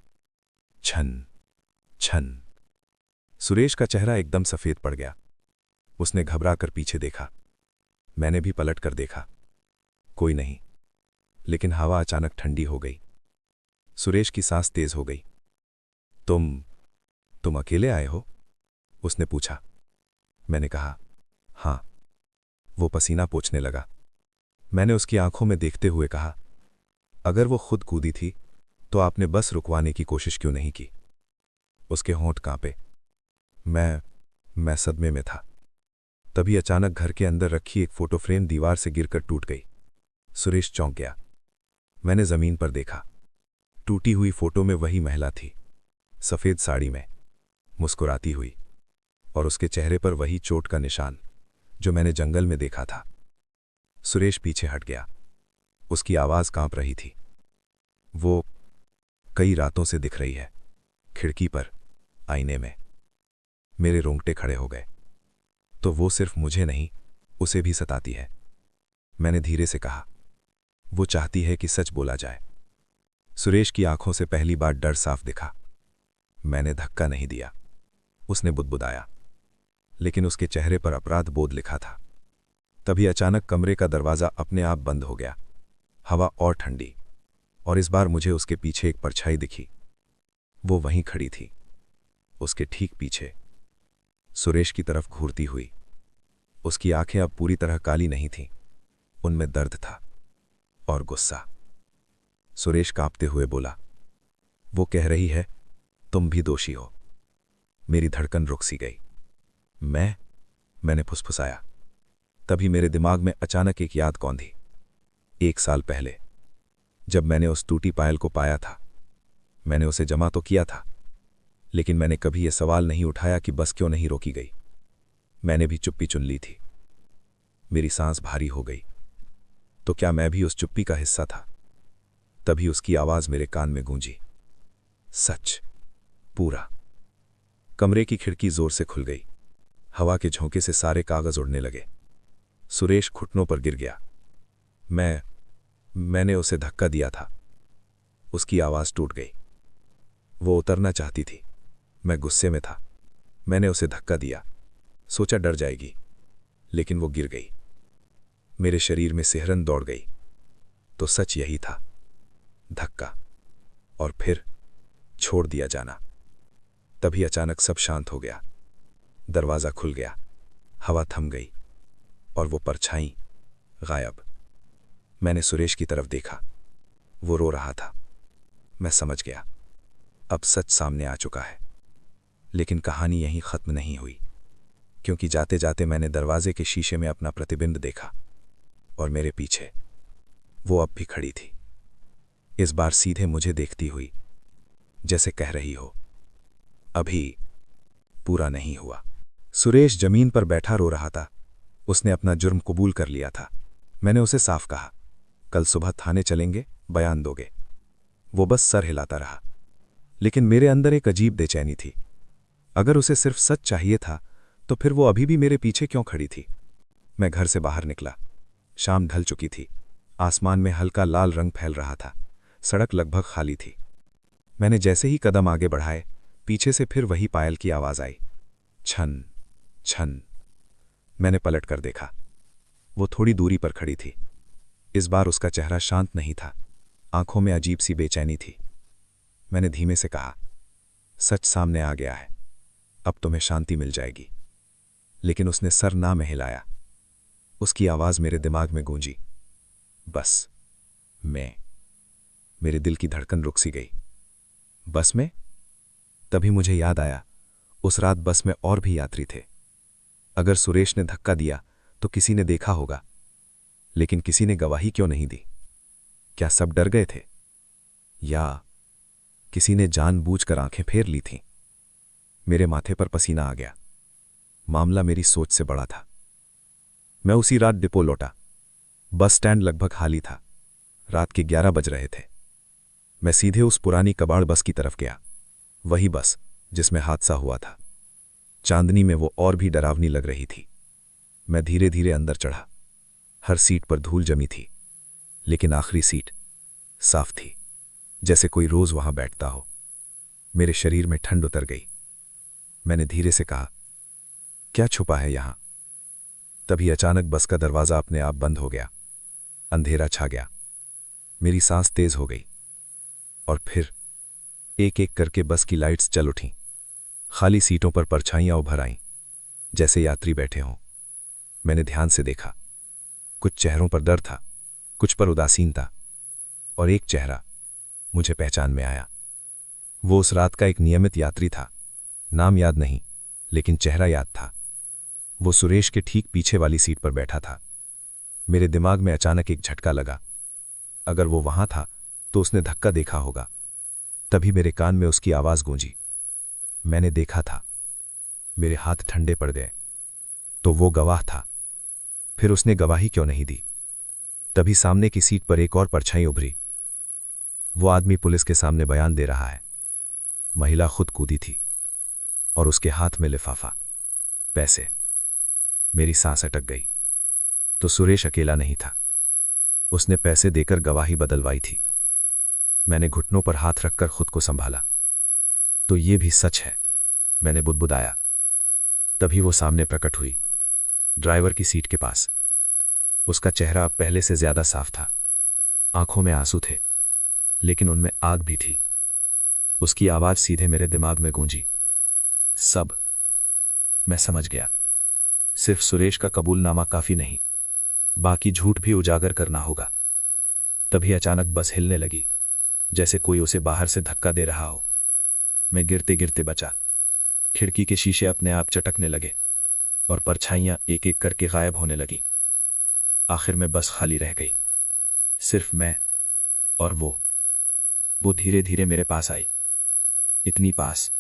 छन छन। सुरेश का चेहरा एकदम सफेद पड़ गया। उसने घबरा कर पीछे देखा। मैंने भी पलट कर देखा। कोई नहीं। लेकिन हवा अचानक ठंडी हो गई। सुरेश की सांस तेज हो गई। तुम अकेले आए हो? उसने पूछा। मैंने कहा, हां। वो पसीना पोंछने लगा। मैंने उसकी आंखों में देखते हुए कहा, अगर वो खुद कूदी थी तो आपने बस रुकवाने की कोशिश क्यों नहीं की? उसके होंठ कांपे। मैं सदमे में था। तभी अचानक घर के अंदर रखी एक फोटो फ्रेम दीवार से गिरकर टूट गई। सुरेश चौंक गया। मैंने जमीन पर देखा। टूटी हुई फोटो में वही महिला थी, सफेद साड़ी में, मुस्कुराती हुई, और उसके चेहरे पर वही चोट का निशान जो मैंने जंगल में देखा था। सुरेश पीछे हट गया। उसकी आवाज कांप रही थी। वो कई रातों से दिख रही है, खिड़की पर, आईने में। मेरे रोंगटे खड़े हो गए। तो वो सिर्फ मुझे नहीं, उसे भी सताती है। मैंने धीरे से कहा, वो चाहती है कि सच बोला जाए। सुरेश की आंखों से पहली बार डर साफ दिखा। मैंने धक्का नहीं दिया। उसने बुदबुदाया, लेकिन उसके चेहरे पर अपराध बोध लिखा था। तभी अचानक कमरे का दरवाजा अपने आप बंद हो गया। हवा और ठंडी, और इस बार मुझे उसके पीछे एक परछाई दिखी। वो वहीं खड़ी थी, उसके ठीक पीछे, सुरेश की तरफ घूरती हुई। उसकी आंखें अब पूरी तरह काली नहीं थीं, उनमें दर्द था और गुस्सा। सुरेश कांपते हुए बोला, वो कह रही है तुम भी दोषी हो। मेरी धड़कन रुक सी गई। मैंने फुसफुसाया। तभी मेरे दिमाग में अचानक एक याद कौंधी। 1 साल पहले जब मैंने उस टूटी पायल को पाया था, मैंने उसे जमा तो किया था, लेकिन मैंने कभी यह सवाल नहीं उठाया कि बस क्यों नहीं रोकी गई। मैंने भी चुप्पी चुन ली थी। मेरी सांस भारी हो गई। तो क्या मैं भी उस चुप्पी का हिस्सा था? तभी उसकी आवाज मेरे कान में गूंजी, सच, पूरा। कमरे की खिड़की जोर से खुल गई। हवा के झोंके से सारे कागज उड़ने लगे। सुरेश घुटनों पर गिर गया। मैंने उसे धक्का दिया था। उसकी आवाज टूट गई। वो उतरना चाहती थी। मैं गुस्से में था। मैंने उसे धक्का दिया, सोचा डर जाएगी, लेकिन वो गिर गई। मेरे शरीर में सिहरन दौड़ गई। तो सच यही था, धक्का और फिर छोड़ दिया जाना। तभी अचानक सब शांत हो गया। दरवाजा खुल गया, हवा थम गई, और वो परछाई गायब। मैंने सुरेश की तरफ देखा। वो रो रहा था। मैं समझ गया, अब सच सामने आ चुका है। लेकिन कहानी यहीं खत्म नहीं हुई, क्योंकि जाते जाते मैंने दरवाजे के शीशे में अपना प्रतिबिंब देखा, और मेरे पीछे वो अब भी खड़ी थी, इस बार सीधे मुझे देखती हुई, जैसे कह रही हो, अभी पूरा नहीं हुआ। सुरेश जमीन पर बैठा रो रहा था। उसने अपना जुर्म कबूल कर लिया था। मैंने उसे साफ कहा, कल सुबह थाने चलेंगे, बयान दोगे। वो बस सर हिलाता रहा। लेकिन मेरे अंदर एक अजीब बेचैनी थी। अगर उसे सिर्फ सच चाहिए था तो फिर वो अभी भी मेरे पीछे क्यों खड़ी थी? मैं घर से बाहर निकला। शाम ढल चुकी थी। आसमान में हल्का लाल रंग फैल रहा था। सड़क लगभग खाली थी। मैंने जैसे ही कदम आगे बढ़ाए, पीछे से फिर वही पायल की आवाज आई, छन छन। मैंने पलट कर देखा। वो थोड़ी दूरी पर खड़ी थी। इस बार उसका चेहरा शांत नहीं था, आंखों में अजीब सी बेचैनी थी। मैंने धीमे से कहा, सच सामने आ गया है, अब तुम्हें शांति मिल जाएगी। लेकिन उसने सर ना में हिलाया। उसकी आवाज मेरे दिमाग में गूंजी, बस मेरे दिल की धड़कन रुक सी गई। बस में? तभी मुझे याद आया, उस रात बस में और भी यात्री थे। अगर सुरेश ने धक्का दिया तो किसी ने देखा होगा, लेकिन किसी ने गवाही क्यों नहीं दी? क्या सब डर गए थे, या किसी ने जानबूझकर आंखें फेर ली थीं? मेरे माथे पर पसीना आ गया। मामला मेरी सोच से बड़ा था। मैं उसी रात डिपो लौटा। बस स्टैंड लगभग खाली था। रात के 11 बज रहे थे। मैं सीधे उस पुरानी कबाड़ बस की तरफ गया, वही बस जिसमें हादसा हुआ था। चांदनी में वो और भी डरावनी लग रही थी। मैं धीरे धीरे अंदर चढ़ा। हर सीट पर धूल जमी थी, लेकिन आखिरी सीट साफ थी, जैसे कोई रोज वहां बैठता हो। मेरे शरीर में ठंड उतर गई। मैंने धीरे से कहा, क्या छुपा है यहां? तभी अचानक बस का दरवाजा अपने आप बंद हो गया। अंधेरा छा गया। मेरी सांस तेज हो गई और फिर एक एक करके बस की लाइट्स जल उठीं। खाली सीटों पर परछाइयां उभर आईं, जैसे यात्री बैठे हों। मैंने ध्यान से देखा। कुछ चेहरों पर डर था, कुछ पर उदासीनता, और एक चेहरा मुझे पहचान में आया। वो उस रात का एक नियमित यात्री था। नाम याद नहीं, लेकिन चेहरा याद था। वो सुरेश के ठीक पीछे वाली सीट पर बैठा था। मेरे दिमाग में अचानक एक झटका लगा। अगर वो वहां था तो उसने धक्का देखा होगा। तभी मेरे कान में उसकी आवाज गूंजी, मैंने देखा था। मेरे हाथ ठंडे पड़ गए। तो वो गवाह था। फिर उसने गवाही क्यों नहीं दी? तभी सामने की सीट पर एक और परछाई उभरी। वो आदमी पुलिस के सामने बयान दे रहा है। महिला खुद कूदी थी और उसके हाथ में लिफाफा, पैसे। मेरी सांस अटक गई। तो सुरेश अकेला नहीं था। उसने पैसे देकर गवाही बदलवाई थी। मैंने घुटनों पर हाथ रखकर खुद को संभाला। तो ये भी सच है, मैंने बुदबुदाया। तभी वो सामने प्रकट हुई, ड्राइवर की सीट के पास। उसका चेहरा अब पहले से ज्यादा साफ था। आंखों में आंसू थे, लेकिन उनमें आग भी थी। उसकी आवाज सीधे मेरे दिमाग में गूंजी, सब। मैं समझ गया। सिर्फ सुरेश का कबूलनामा काफी नहीं, बाकी झूठ भी उजागर करना होगा। तभी अचानक बस हिलने लगी, जैसे कोई उसे बाहर से धक्का दे रहा हो। मैं गिरते गिरते बचा। खिड़की के शीशे अपने आप चटकने लगे और परछाइयां एक एक करके गायब होने लगी। आखिर में बस खाली रह गई। सिर्फ मैं और वो धीरे धीरे मेरे पास आई। इतनी पास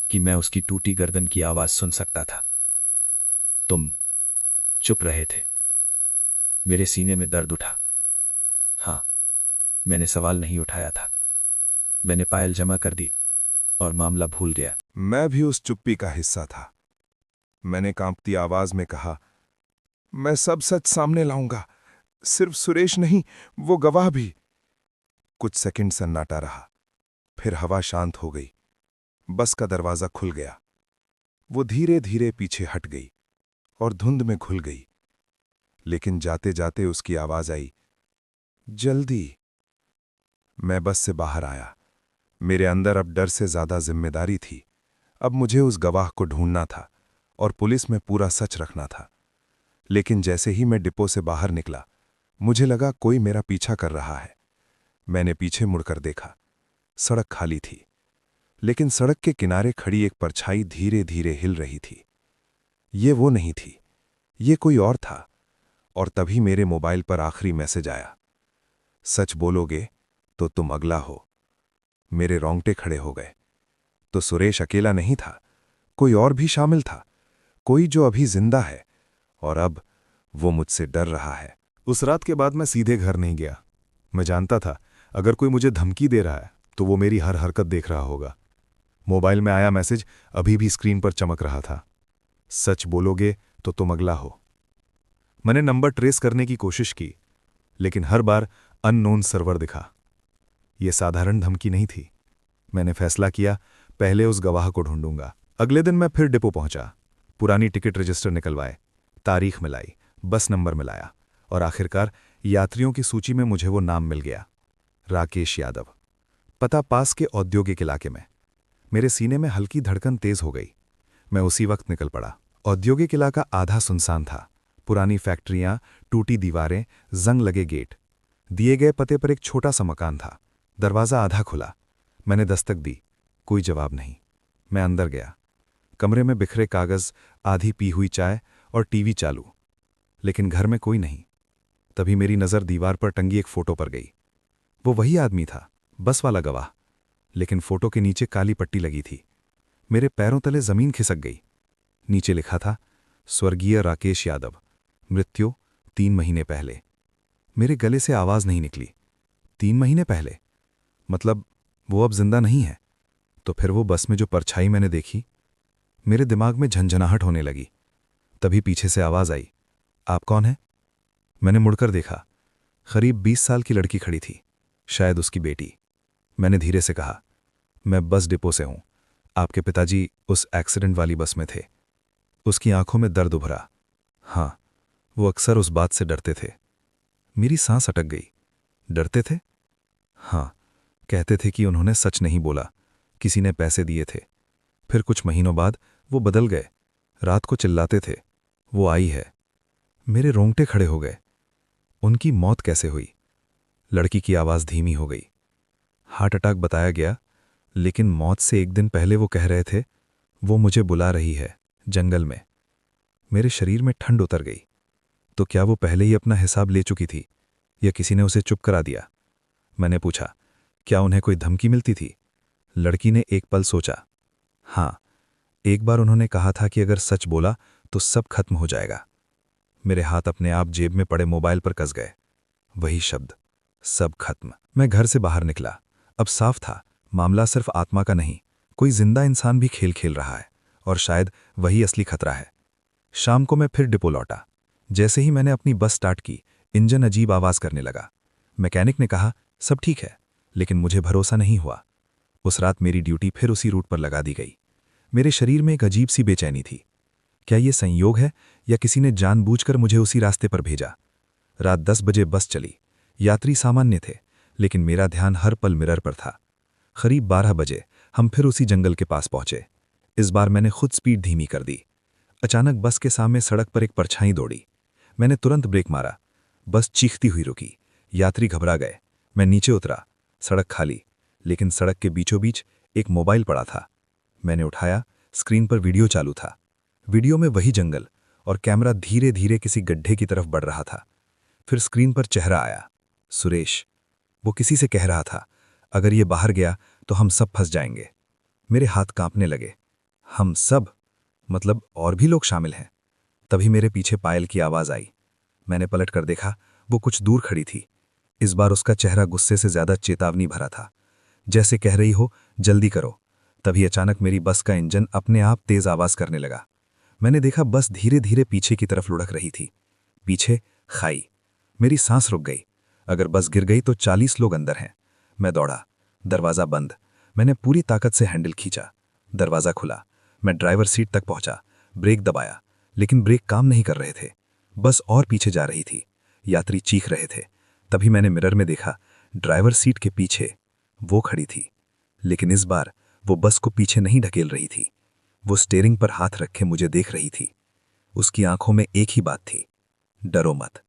कि मैं उसकी टूटी गर्दन की आवाज सुन सकता था। तुम चुप रहे थे। मेरे सीने में दर्द उठा। हां, मैंने सवाल नहीं उठाया था। मैंने पायल जमा कर दी और मामला भूल गया। मैं भी उस चुप्पी का हिस्सा था। मैंने कांपती आवाज में कहा, मैं सब सच सामने लाऊंगा, सिर्फ सुरेश नहीं, वो गवाह भी। कुछ सेकंड सन्नाटा रहा, फिर हवा शांत हो गई। बस का दरवाजा खुल गया। वो धीरे धीरे पीछे हट गई और धुंध में घुल गई। लेकिन जाते जाते उसकी आवाज आई, जल्दी। मैं बस से बाहर आया। मेरे अंदर अब डर से ज्यादा जिम्मेदारी थी। अब मुझे उस गवाह को ढूंढना था और पुलिस में पूरा सच रखना था। लेकिन जैसे ही मैं डिपो से बाहर निकला, मुझे लगा कोई मेरा पीछा कर रहा है। मैंने पीछे मुड़कर देखा। सड़क खाली थी, लेकिन सड़क के किनारे खड़ी एक परछाई धीरे धीरे हिल रही थी। ये वो नहीं थी, ये कोई और था। और तभी मेरे मोबाइल पर आखिरी मैसेज आया, सच बोलोगे तो तुम अगला हो। मेरे रोंगटे खड़े हो गए। तो सुरेश अकेला नहीं था, कोई और भी शामिल था, कोई जो अभी जिंदा है, और अब वो मुझसे डर रहा है। उस रात के बाद मैं सीधे घर नहीं गया। मैं जानता था अगर कोई मुझे धमकी दे रहा है तो वो मेरी हर हरकत देख रहा होगा। मोबाइल में आया मैसेज अभी भी स्क्रीन पर चमक रहा था, सच बोलोगे तो तुम अगला हो। मैंने नंबर ट्रेस करने की कोशिश की, लेकिन हर बार अननोन सर्वर दिखा। यह साधारण धमकी नहीं थी। मैंने फैसला किया, पहले उस गवाह को ढूंढूंगा। अगले दिन मैं फिर डिपो पहुंचा। पुरानी टिकट रजिस्टर निकलवाए, तारीख मिलाई, बस नंबर मिलाया, और आखिरकार यात्रियों की सूची में मुझे वो नाम मिल गया, राकेश यादव। पता पास के औद्योगिक इलाके में। मेरे सीने में हल्की धड़कन तेज हो गई। मैं उसी वक्त निकल पड़ा। औद्योगिक इलाका आधा सुनसान था। पुरानी फैक्ट्रियां, टूटी दीवारें, जंग लगे गेट। दिए गए पते पर एक छोटा सा मकान था। दरवाजा आधा खुला। मैंने दस्तक दी, कोई जवाब नहीं। मैं अंदर गया। कमरे में बिखरे कागज, आधी पी हुई चाय और टीवी चालू, लेकिन घर में कोई नहीं। तभी मेरी नज़र दीवार पर टंगी एक फोटो पर गई। वो वही आदमी था, बस वाला गवाह, लेकिन फोटो के नीचे काली पट्टी लगी थी। मेरे पैरों तले जमीन खिसक गई। नीचे लिखा था, स्वर्गीय राकेश यादव, मृत्यु 3 महीने पहले। मेरे गले से आवाज नहीं निकली। 3 महीने पहले, मतलब वो अब जिंदा नहीं है। तो फिर वो बस में जो परछाई मैंने देखी, मेरे दिमाग में झंझनाहट होने लगी। तभी पीछे से आवाज आई, आप कौन हैं? मैंने मुड़कर देखा। करीब 20 साल की लड़की खड़ी थी, शायद उसकी बेटी। मैंने धीरे से कहा, मैं बस डिपो से हूं। आपके पिताजी उस एक्सीडेंट वाली बस में थे। उसकी आंखों में दर्द उभरा। हाँ, वो अक्सर उस बात से डरते थे। मेरी सांस अटक गई। डरते थे? हाँ, कहते थे कि उन्होंने सच नहीं बोला, किसी ने पैसे दिए थे। फिर कुछ महीनों बाद वो बदल गए। रात को चिल्लाते थे, वो आई है। मेरे रोंगटे खड़े हो गए। उनकी मौत कैसे हुई? लड़की की आवाज़ धीमी हो गई। हार्ट अटैक बताया गया, लेकिन मौत से एक दिन पहले वो कह रहे थे, वो मुझे बुला रही है, जंगल में। मेरे शरीर में ठंड उतर गई। तो क्या वो पहले ही अपना हिसाब ले चुकी थी, या किसी ने उसे चुप करा दिया? मैंने पूछा, क्या उन्हें कोई धमकी मिलती थी? लड़की ने एक पल सोचा। हाँ, एक बार उन्होंने कहा था कि अगर सच बोला तो सब खत्म हो जाएगा। मेरे हाथ अपने आप जेब में पड़े मोबाइल पर कस गए। वही शब्द, सब खत्म। मैं घर से बाहर निकला। अब साफ था, मामला सिर्फ आत्मा का नहीं, कोई जिंदा इंसान भी खेल खेल रहा है, और शायद वही असली खतरा है। शाम को मैं फिर डिपो लौटा। जैसे ही मैंने अपनी बस स्टार्ट की, इंजन अजीब आवाज करने लगा। मैकेनिक ने कहा, सब ठीक है, लेकिन मुझे भरोसा नहीं हुआ। उस रात मेरी ड्यूटी फिर उसी रूट पर लगा दी गई। मेरे शरीर में एक अजीब सी बेचैनी थी। क्या ये संयोग है, या किसी ने जानबूझकर मुझे उसी रास्ते पर भेजा? रात 10 बजे बस चली। यात्री सामान्य थे, लेकिन मेरा ध्यान हर पल मिरर पर था। करीब 12 बजे हम फिर उसी जंगल के पास पहुंचे। इस बार मैंने खुद स्पीड धीमी कर दी। अचानक बस के सामने सड़क पर एक परछाई दौड़ी। मैंने तुरंत ब्रेक मारा। बस चीखती हुई रुकी। यात्री घबरा गए। मैं नीचे उतरा। सड़क खाली, लेकिन सड़क के बीचों बीच एक मोबाइल पड़ा था। मैंने उठाया। स्क्रीन पर वीडियो चालू था। वीडियो में वही जंगल, और कैमरा धीरे धीरे किसी गड्ढे की तरफ बढ़ रहा था। फिर स्क्रीन पर चेहरा आया, सुरेश। वो किसी से कह रहा था, अगर ये बाहर गया तो हम सब फंस जाएंगे। मेरे हाथ कांपने लगे। हम सब, मतलब और भी लोग शामिल हैं। तभी मेरे पीछे पायल की आवाज आई। मैंने पलट कर देखा, वो कुछ दूर खड़ी थी। इस बार उसका चेहरा गुस्से से ज्यादा चेतावनी भरा था, जैसे कह रही हो, जल्दी करो। तभी अचानक मेरी बस का इंजन अपने आप तेज आवाज करने लगा। मैंने देखा बस धीरे धीरे पीछे की तरफ लुढ़क रही थी। पीछे खाई। मेरी सांस रुक गई। अगर बस गिर गई तो 40 लोग अंदर हैं। मैं दौड़ा। दरवाजा बंद। मैंने पूरी ताकत से हैंडल खींचा। दरवाजा खुला। मैं ड्राइवर सीट तक पहुंचा। ब्रेक दबाया, लेकिन ब्रेक काम नहीं कर रहे थे। बस और पीछे जा रही थी। यात्री चीख रहे थे। तभी मैंने मिरर में देखा, ड्राइवर सीट के पीछे वो खड़ी थी। लेकिन इस बार वो बस को पीछे नहीं ढकेल रही थी। वो स्टीयरिंग पर हाथ रखे मुझे देख रही थी। उसकी आंखों में एक ही बात थी, डरो मत।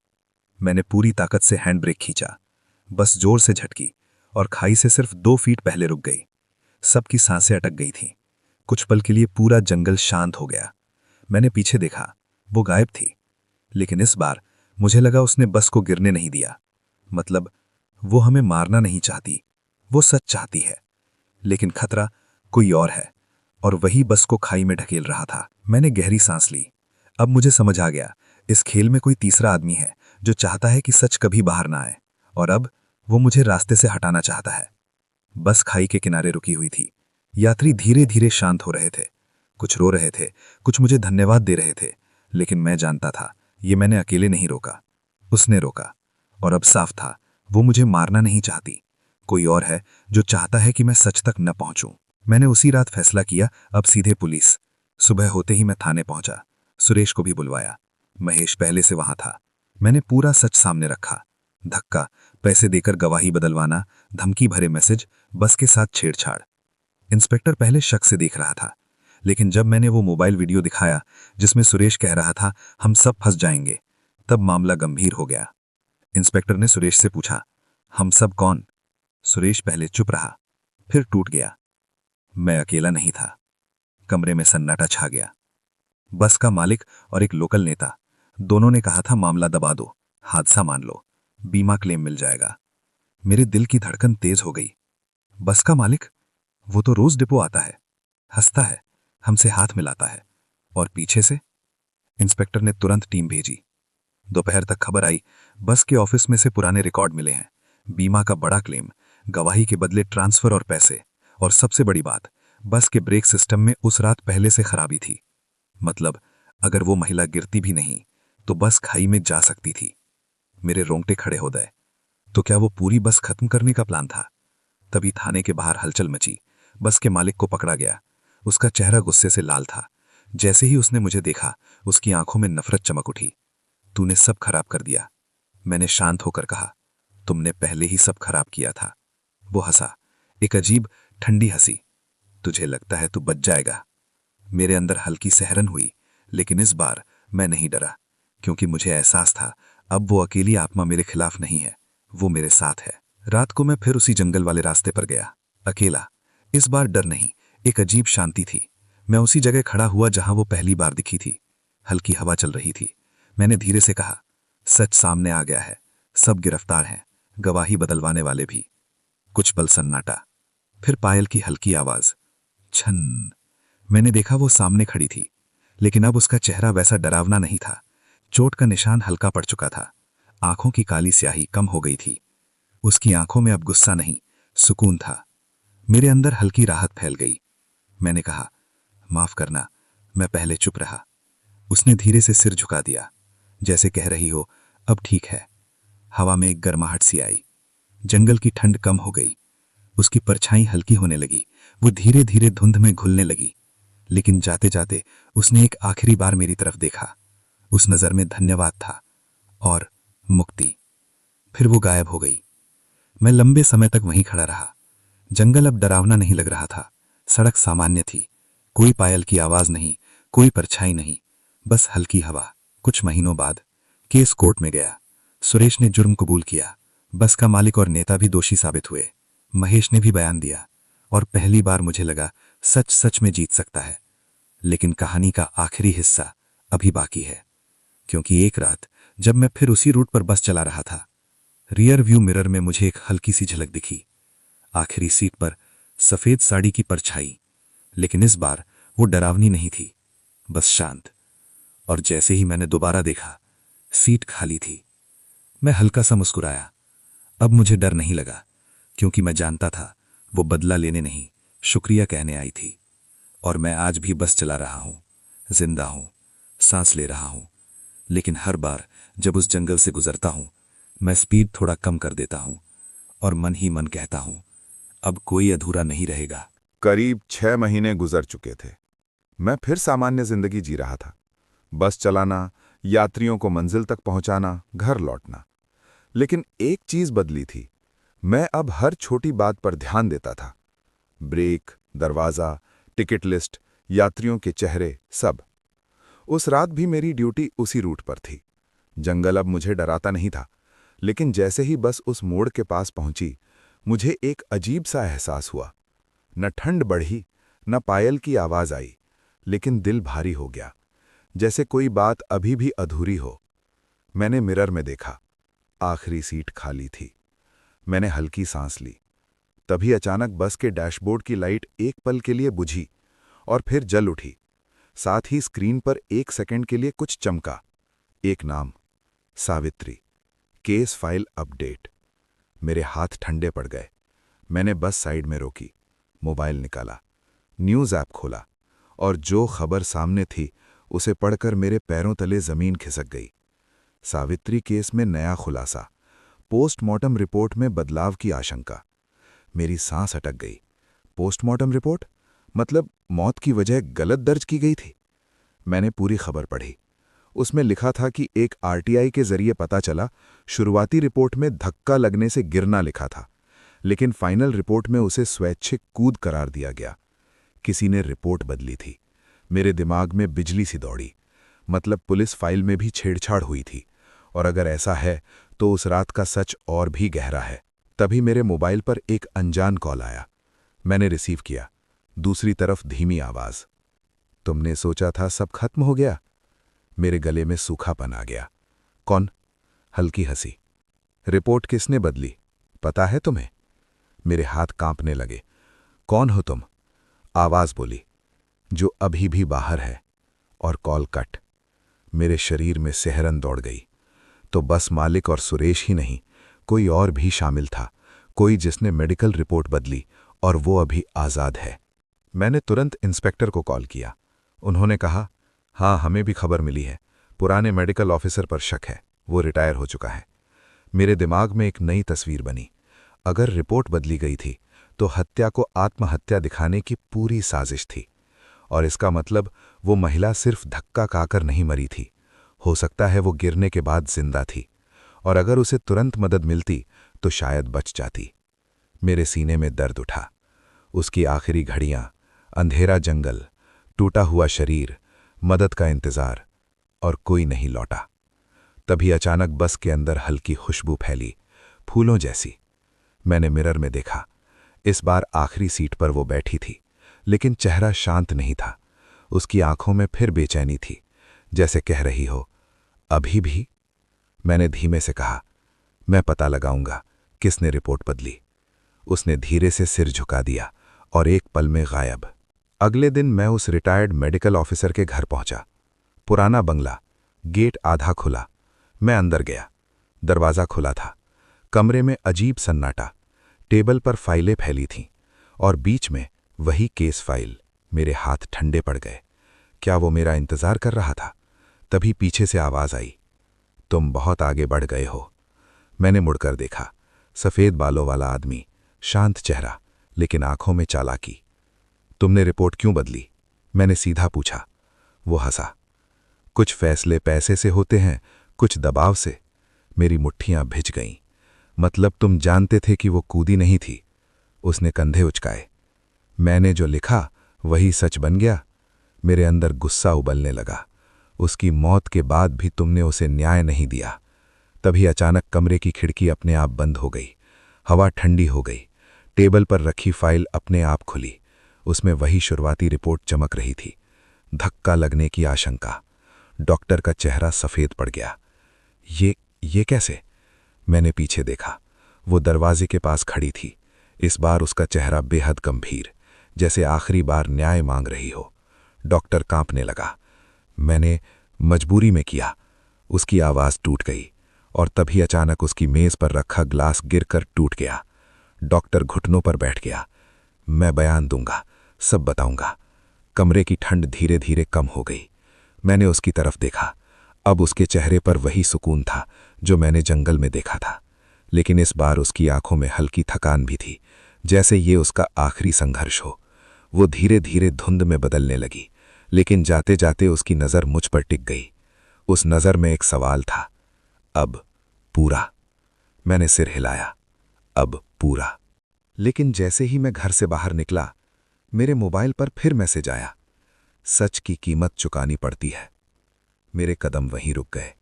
मैंने पूरी ताकत से हैंड ब्रेक खींचा। बस जोर से झटकी, और खाई से सिर्फ 2 फीट पहले रुक गई। सबकी सांसें अटक गई थीं। कुछ पल के लिए पूरा जंगल शांत हो गया। मैंने पीछे देखा, वो गायब थी। लेकिन इस बार मुझे लगा उसने बस को गिरने नहीं दिया। मतलब वो हमें मारना नहीं चाहती, वो सच चाहती है। लेकिन खतरा कोई और है, और वही बस को खाई में ढकेल रहा था। मैंने गहरी सांस ली। अब मुझे समझ आ गया, इस खेल में कोई तीसरा आदमी है जो चाहता है कि सच कभी बाहर ना आए, और अब वो मुझे रास्ते से हटाना चाहता है। बस खाई के किनारे रुकी हुई थी। यात्री धीरे धीरे शांत हो रहे थे। कुछ रो रहे थे, कुछ मुझे धन्यवाद दे रहे थे। लेकिन मैं जानता था, ये मैंने अकेले नहीं रोका, उसने रोका। और अब साफ था, वो मुझे मारना नहीं चाहती। कोई और है जो चाहता है कि मैं सच तक न पहुंचूं। मैंने उसी रात फैसला किया, अब सीधे पुलिस। सुबह होते ही मैं थाने पहुंचा। सुरेश को भी बुलवाया। महेश पहले से वहां था। मैंने पूरा सच सामने रखा। धक्का, पैसे देकर गवाही बदलवाना, धमकी भरे मैसेज, बस के साथ छेड़छाड़। इंस्पेक्टर पहले शक से देख रहा था, लेकिन जब मैंने वो मोबाइल वीडियो दिखाया जिसमें सुरेश कह रहा था, हम सब फंस जाएंगे, तब मामला गंभीर हो गया। इंस्पेक्टर ने सुरेश से पूछा, हम सब कौन? सुरेश पहले चुप रहा, फिर टूट गया। मैं अकेला नहीं था। कमरे में सन्नाटा छा गया। बस का मालिक और एक लोकल नेता, दोनों ने कहा था, मामला दबा दो, हादसा मान लो, बीमा क्लेम मिल जाएगा। मेरे दिल की धड़कन तेज हो गई। बस का मालिक? वो तो रोज डिपो आता है, हंसता है, हमसे हाथ मिलाता है। और पीछे से? इंस्पेक्टर ने तुरंत टीम भेजी। दोपहर तक खबर आई, बस के ऑफिस में से पुराने रिकॉर्ड मिले हैं, बीमा का बड़ा क्लेम, गवाही के बदले ट्रांसफर और पैसे, और सबसे बड़ी बात, बस के ब्रेक सिस्टम में उस रात पहले से खराबी थी। मतलब अगर वो महिला गिरती भी नहीं तो बस खाई में जा सकती थी। मेरे रोंगटे खड़े हो गए। तो क्या वो पूरी बस खत्म करने का प्लान था? तभी थाने के बाहर हलचल मची। बस के मालिक को पकड़ा गया। उसका चेहरा गुस्से से लाल था। जैसे ही उसने मुझे देखा, उसकी आंखों में नफरत चमक उठी। तूने सब खराब कर दिया। मैंने शांत होकर कहा, तुमने पहले ही सब खराब किया था। वो हंसा, एक अजीब ठंडी हंसी। तुझे लगता है तू बच जाएगा? मेरे अंदर हल्की सहरन हुई, लेकिन इस बार मैं नहीं डरा, क्योंकि मुझे एहसास था अब वो अकेली आत्मा मेरे खिलाफ नहीं है, वो मेरे साथ है। रात को मैं फिर उसी जंगल वाले रास्ते पर गया, अकेला। इस बार डर नहीं, एक अजीब शांति थी। मैं उसी जगह खड़ा हुआ जहां वो पहली बार दिखी थी। हल्की हवा चल रही थी। मैंने धीरे से कहा, सच सामने आ गया है, सब गिरफ्तार हैं, गवाही बदलवाने वाले भी। कुछ पल सन्नाटा, फिर पायल की हल्की आवाज, छन। मैंने देखा वो सामने खड़ी थी, लेकिन अब उसका चेहरा वैसा डरावना नहीं था। चोट का निशान हल्का पड़ चुका था, आंखों की काली स्याही कम हो गई थी। उसकी आंखों में अब गुस्सा नहीं, सुकून था। मेरे अंदर हल्की राहत फैल गई। मैंने कहा, माफ करना, मैं पहले चुप रहा। उसने धीरे से सिर झुका दिया, जैसे कह रही हो, अब ठीक है। हवा में एक गर्माहट सी आई। जंगल की ठंड कम हो गई। उसकी परछाई हल्की होने लगी। वो धीरे धीरे धुंध में घुलने लगी। लेकिन जाते जाते उसने एक आखिरी बार मेरी तरफ देखा। उस नजर में धन्यवाद था और मुक्ति। फिर वो गायब हो गई। मैं लंबे समय तक वहीं खड़ा रहा। जंगल अब डरावना नहीं लग रहा था। सड़क सामान्य थी। कोई पायल की आवाज नहीं, कोई परछाई नहीं, बस हल्की हवा। कुछ महीनों बाद केस कोर्ट में गया। सुरेश ने जुर्म कबूल किया। बस का मालिक और नेता भी दोषी साबित हुए। महेश ने भी बयान दिया। और पहली बार मुझे लगा सच सच में जीत सकता है। लेकिन कहानी का आखिरी हिस्सा अभी बाकी है। क्योंकि एक रात जब मैं फिर उसी रूट पर बस चला रहा था, रियर व्यू मिरर में मुझे एक हल्की सी झलक दिखी। आखिरी सीट पर सफेद साड़ी की परछाई, लेकिन इस बार वो डरावनी नहीं थी, बस शांत। और जैसे ही मैंने दोबारा देखा, सीट खाली थी। मैं हल्का सा मुस्कुराया। अब मुझे डर नहीं लगा, क्योंकि मैं जानता था वो बदला लेने नहीं, शुक्रिया कहने आई थी। और मैं आज भी बस चला रहा हूं, जिंदा हूं, सांस ले रहा हूं। लेकिन हर बार जब उस जंगल से गुजरता हूं, मैं स्पीड थोड़ा कम कर देता हूं और मन ही मन कहता हूं, अब कोई अधूरा नहीं रहेगा। करीब 6 महीने गुजर चुके थे। मैं फिर सामान्य जिंदगी जी रहा था। बस चलाना, यात्रियों को मंजिल तक पहुंचाना, घर लौटना। लेकिन एक चीज बदली थी। मैं अब हर छोटी बात पर ध्यान देता था। ब्रेक, दरवाजा, टिकट लिस्ट, यात्रियों के चेहरे, सब। उस रात भी मेरी ड्यूटी उसी रूट पर थी। जंगल अब मुझे डराता नहीं था, लेकिन जैसे ही बस उस मोड़ के पास पहुंची, मुझे एक अजीब सा एहसास हुआ। न ठंड बढ़ी, न पायल की आवाज आई, लेकिन दिल भारी हो गया, जैसे कोई बात अभी भी अधूरी हो। मैंने मिरर में देखा, आखिरी सीट खाली थी। मैंने हल्की सांस ली। तभी अचानक बस के डैशबोर्ड की लाइट एक पल के लिए बुझी और फिर जल उठी। साथ ही स्क्रीन पर 1 सेकंड के लिए कुछ चमका। एक नाम, सावित्री। Case file update. मेरे हाथ ठंडे पड़ गए। मैंने बस साइड में रोकी, मोबाइल निकाला, न्यूज़ ऐप खोला, और जो खबर सामने थी उसे पढ़कर मेरे पैरों तले जमीन खिसक गई। सावित्री केस में नया खुलासा, पोस्टमार्टम रिपोर्ट में बदलाव की आशंका। मेरी सांस अटक गई। Postmortem report? मतलब मौत की वजह गलत दर्ज की गई थी। मैंने पूरी खबर पढ़ी। उसमें लिखा था कि एक आरटीआई के जरिए पता चला, शुरुआती रिपोर्ट में धक्का लगने से गिरना लिखा था, लेकिन फाइनल रिपोर्ट में उसे स्वैच्छिक कूद करार दिया गया। किसी ने रिपोर्ट बदली थी। मेरे दिमाग में बिजली सी दौड़ी। मतलब पुलिस फाइल में भी छेड़छाड़ हुई थी, और अगर ऐसा है तो उस रात का सच और भी गहरा है। तभी मेरे मोबाइल पर एक अनजान कॉल आया। मैंने रिसीव किया। दूसरी तरफ धीमी आवाज, तुमने सोचा था सब खत्म हो गया? मेरे गले में सूखापन आ गया। कौन? हल्की हंसी। रिपोर्ट किसने बदली, पता है तुम्हें? मेरे हाथ कांपने लगे। कौन हो तुम? आवाज बोली, जो अभी भी बाहर है। और कॉल कट। मेरे शरीर में सिहरन दौड़ गई। तो बस मालिक और सुरेश ही नहीं, कोई और भी शामिल था, कोई जिसने मेडिकल रिपोर्ट बदली और वो अभी आज़ाद है। मैंने तुरंत इंस्पेक्टर को कॉल किया। उन्होंने कहा, हाँ, हमें भी खबर मिली है, पुराने मेडिकल ऑफिसर पर शक है, वो रिटायर हो चुका है। मेरे दिमाग में एक नई तस्वीर बनी। अगर रिपोर्ट बदली गई थी तो हत्या को आत्महत्या दिखाने की पूरी साजिश थी, और इसका मतलब वो महिला सिर्फ धक्का खाकर नहीं मरी थी, हो सकता है वो गिरने के बाद जिंदा थी, और अगर उसे तुरंत मदद मिलती तो शायद बच जाती। मेरे सीने में दर्द उठा। उसकी आखिरी घड़ियां, अंधेरा जंगल, टूटा हुआ शरीर, मदद का इंतजार, और कोई नहीं लौटा। तभी अचानक बस के अंदर हल्की खुशबू फैली, फूलों जैसी। मैंने मिरर में देखा। इस बार आखिरी सीट पर वो बैठी थी, लेकिन चेहरा शांत नहीं था। उसकी आंखों में फिर बेचैनी थी, जैसे कह रही हो, अभी भी। मैंने धीमे से कहा, मैं पता लगाऊंगा किसने रिपोर्ट बदली। उसने धीरे से सिर झुका दिया और एक पल में गायब। अगले दिन मैं उस रिटायर्ड मेडिकल ऑफिसर के घर पहुंचा। पुराना बंगला, गेट आधा खुला। मैं अंदर गया। दरवाज़ा खुला था। कमरे में अजीब सन्नाटा। टेबल पर फाइलें फैली थीं, और बीच में वही केस फाइल। मेरे हाथ ठंडे पड़ गए। क्या वो मेरा इंतजार कर रहा था? तभी पीछे से आवाज आई, तुम बहुत आगे बढ़ गए हो। मैंने मुड़कर देखा। सफ़ेद बालों वाला आदमी, शांत चेहरा, लेकिन आंखों में चालाकी। तुमने रिपोर्ट क्यों बदली? मैंने सीधा पूछा। वो हंसा। कुछ फैसले पैसे से होते हैं, कुछ दबाव से। मेरी मुट्ठियां भिज गईं। मतलब तुम जानते थे कि वो कूदी नहीं थी? उसने कंधे उचकाए। मैंने जो लिखा वही सच बन गया। मेरे अंदर गुस्सा उबलने लगा। उसकी मौत के बाद भी तुमने उसे न्याय नहीं दिया। तभी अचानक कमरे की खिड़की अपने आप बंद हो गई। हवा ठंडी हो गई। टेबल पर रखी फाइल अपने आप खुली। उसमें वही शुरुआती रिपोर्ट चमक रही थी। धक्का लगने की आशंका। डॉक्टर का चेहरा सफ़ेद पड़ गया। ये कैसे? मैंने पीछे देखा। वो दरवाजे के पास खड़ी थी। इस बार उसका चेहरा बेहद गंभीर, जैसे आखिरी बार न्याय मांग रही हो। डॉक्टर कांपने लगा। मैंने मजबूरी में किया। उसकी आवाज़ टूट गई, और तभी अचानक उसकी मेज़ पर रखा ग्लास गिरकर टूट गया। डॉक्टर घुटनों पर बैठ गया। मैं बयान दूंगा, सब बताऊंगा। कमरे की ठंड धीरे धीरे कम हो गई। मैंने उसकी तरफ देखा। अब उसके चेहरे पर वही सुकून था जो मैंने जंगल में देखा था, लेकिन इस बार उसकी आंखों में हल्की थकान भी थी, जैसे ये उसका आखिरी संघर्ष हो। वो धीरे धीरे धुंध में बदलने लगी, लेकिन जाते जाते उसकी नज़र मुझ पर टिक गई। उस नज़र में एक सवाल था, अब पूरा? मैंने सिर हिलाया, अब पूरा। लेकिन जैसे ही मैं घर से बाहर निकला, मेरे मोबाइल पर फिर मैसेज आया, सच की कीमत चुकानी पड़ती है। मेरे कदम वहीं रुक गए।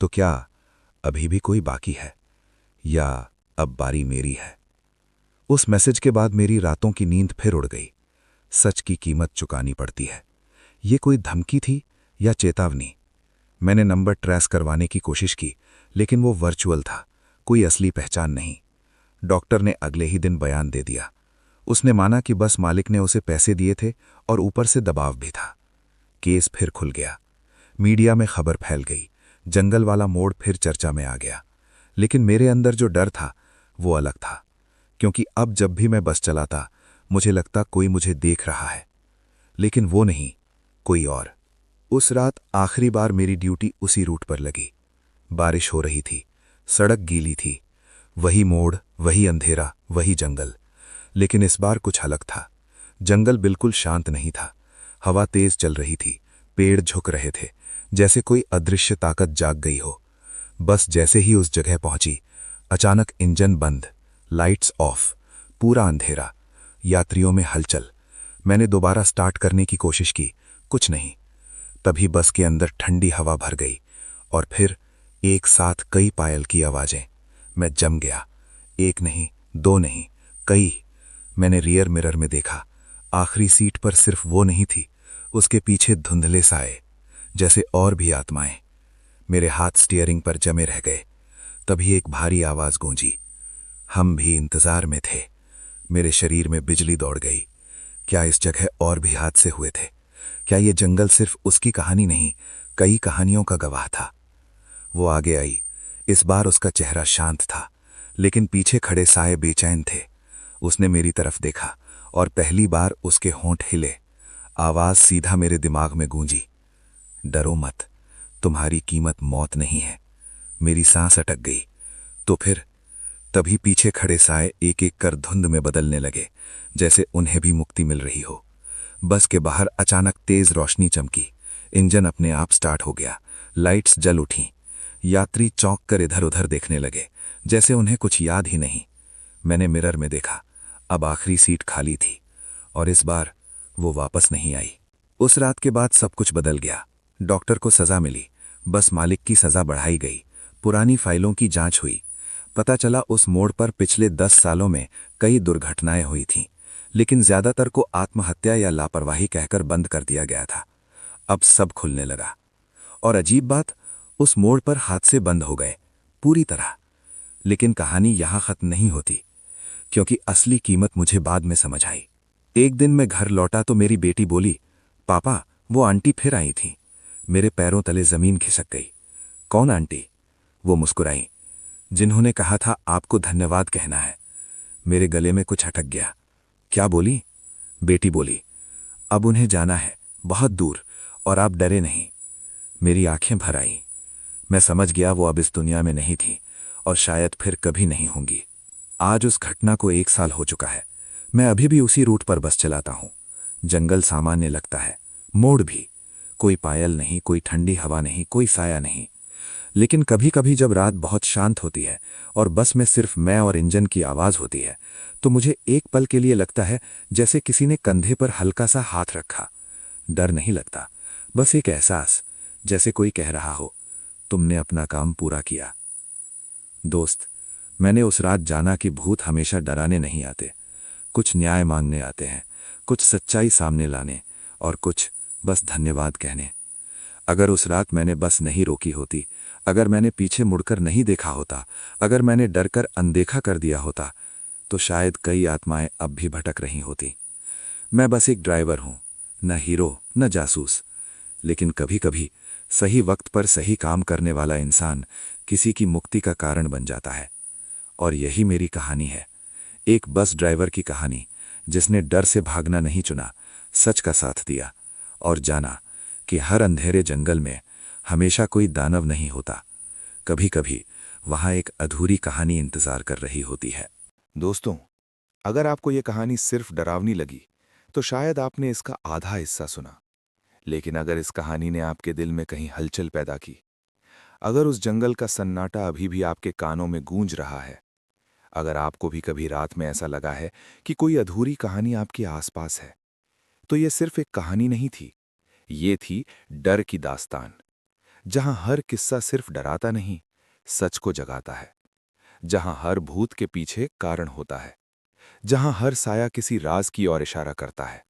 तो क्या अभी भी कोई बाकी है, या अब बारी मेरी है? उस मैसेज के बाद मेरी रातों की नींद फिर उड़ गई। सच की कीमत चुकानी पड़ती है। ये कोई धमकी थी या चेतावनी? मैंने नंबर ट्रेस करवाने की कोशिश की, लेकिन वो वर्चुअल था, कोई असली पहचान नहीं। डॉक्टर ने अगले ही दिन बयान दे दिया। उसने माना कि बस मालिक ने उसे पैसे दिए थे और ऊपर से दबाव भी था। केस फिर खुल गया। मीडिया में खबर फैल गई। जंगल वाला मोड़ फिर चर्चा में आ गया। लेकिन मेरे अंदर जो डर था वो अलग था, क्योंकि अब जब भी मैं बस चलाता मुझे लगता कोई मुझे देख रहा है, लेकिन वो नहीं, कोई और। उस रात आखिरी बार मेरी ड्यूटी उसी रूट पर लगी। बारिश हो रही थी, सड़क गीली थी, वही मोड़, वही अंधेरा, वही जंगल। लेकिन इस बार कुछ अलग था। जंगल बिल्कुल शांत नहीं था। हवा तेज चल रही थी, पेड़ झुक रहे थे, जैसे कोई अदृश्य ताकत जाग गई हो। बस जैसे ही उस जगह पहुंची, अचानक इंजन बंद, लाइट्स ऑफ, पूरा अंधेरा, यात्रियों में हलचल। मैंने दोबारा स्टार्ट करने की कोशिश की, कुछ नहीं। तभी बस के अंदर ठंडी हवा भर गई, और फिर एक साथ कई पायल की आवाजें। मैं जम गया। एक नहीं, दो नहीं, कई। मैंने रियर मिरर में देखा। आखिरी सीट पर सिर्फ वो नहीं थी, उसके पीछे धुंधले साए, जैसे और भी आत्माएं। मेरे हाथ स्टीयरिंग पर जमे रह गए। तभी एक भारी आवाज गूंजी, हम भी इंतजार में थे। मेरे शरीर में बिजली दौड़ गई। क्या इस जगह और भी हादसे हुए थे? क्या ये जंगल सिर्फ उसकी कहानी नहीं, कई कहानियों का गवाह था? वो आगे आई, इस बार उसका चेहरा शांत था, लेकिन पीछे खड़े साए बेचैन थे। उसने मेरी तरफ देखा और पहली बार उसके होंठ हिले। आवाज सीधा मेरे दिमाग में गूंजी, डरो मत, तुम्हारी कीमत मौत नहीं है। मेरी सांस अटक गई। तो फिर तभी पीछे खड़े साए एक एक कर धुंध में बदलने लगे, जैसे उन्हें भी मुक्ति मिल रही हो। बस के बाहर अचानक तेज रोशनी चमकी। इंजन अपने आप स्टार्ट हो गया, लाइट्स जल उठीं। यात्री चौंक कर इधर उधर देखने लगे, जैसे उन्हें कुछ याद ही नहीं। मैंने मिरर में देखा, अब आखिरी सीट खाली थी और इस बार वो वापस नहीं आई। उस रात के बाद सब कुछ बदल गया। डॉक्टर को सजा मिली, बस मालिक की सजा बढ़ाई गई। पुरानी फाइलों की जांच हुई। पता चला उस मोड़ पर पिछले 10 सालों में कई दुर्घटनाएं हुई थीं, लेकिन ज्यादातर को आत्महत्या या लापरवाही कहकर बंद कर दिया गया था। अब सब खुलने लगा। और अजीब बात, उस मोड़ पर हादसे बंद हो गए, पूरी तरह। लेकिन कहानी यहां खत्म नहीं होती, क्योंकि असली कीमत मुझे बाद में समझ आई। एक दिन मैं घर लौटा तो मेरी बेटी बोली, पापा, वो आंटी फिर आई थी। मेरे पैरों तले जमीन खिसक गई। कौन आंटी? वो मुस्कुराई, जिन्होंने कहा था आपको धन्यवाद कहना है। मेरे गले में कुछ अटक गया। क्या बोली? बेटी बोली, अब उन्हें जाना है, बहुत दूर, और आप डरे नहीं। मेरी आंखें भर आईं। मैं समझ गया वो अब इस दुनिया में नहीं थी और शायद फिर कभी नहीं होंगी। आज उस घटना को 1 साल हो चुका है। मैं अभी भी उसी रूट पर बस चलाता हूं। जंगल सामान्य लगता है, मोड़ भी। कोई पायल नहीं, कोई ठंडी हवा नहीं, कोई साया नहीं। लेकिन कभी कभी जब रात बहुत शांत होती है और बस में सिर्फ मैं और इंजन की आवाज होती है, तो मुझे एक पल के लिए लगता है जैसे किसी ने कंधे पर हल्का सा हाथ रखा। डर नहीं लगता, बस एक एहसास, जैसे कोई कह रहा हो, तुमने अपना काम पूरा किया। दोस्त, मैंने उस रात जाना कि भूत हमेशा डराने नहीं आते। कुछ न्याय मांगने आते हैं, कुछ सच्चाई सामने लाने, और कुछ बस धन्यवाद कहने। अगर उस रात मैंने बस नहीं रोकी होती, अगर मैंने पीछे मुड़कर नहीं देखा होता, अगर मैंने डरकर अनदेखा कर दिया होता, तो शायद कई आत्माएं अब भी भटक रही होती। मैं बस एक ड्राइवर हूं, न हीरो न जासूस, लेकिन कभी कभी सही वक्त पर सही काम करने वाला इंसान किसी की मुक्ति का कारण बन जाता है। और यही मेरी कहानी है, एक बस ड्राइवर की कहानी, जिसने डर से भागना नहीं चुना, सच का साथ दिया और जाना कि हर अंधेरे जंगल में हमेशा कोई दानव नहीं होता। कभी कभी वहां एक अधूरी कहानी इंतजार कर रही होती है। दोस्तों, अगर आपको ये कहानी सिर्फ डरावनी लगी, तो शायद आपने इसका आधा हिस्सा सुना। लेकिन अगर इस कहानी ने आपके दिल में कहीं हलचल पैदा की, अगर उस जंगल का सन्नाटा अभी भी आपके कानों में गूंज रहा है, अगर आपको भी कभी रात में ऐसा लगा है कि कोई अधूरी कहानी आपके आसपास है, तो ये सिर्फ एक कहानी नहीं थी, ये थी डर की दास्तान, जहां हर किस्सा सिर्फ डराता नहीं, सच को जगाता है, जहां हर भूत के पीछे कारण होता है, जहां हर साया किसी राज की ओर इशारा करता है।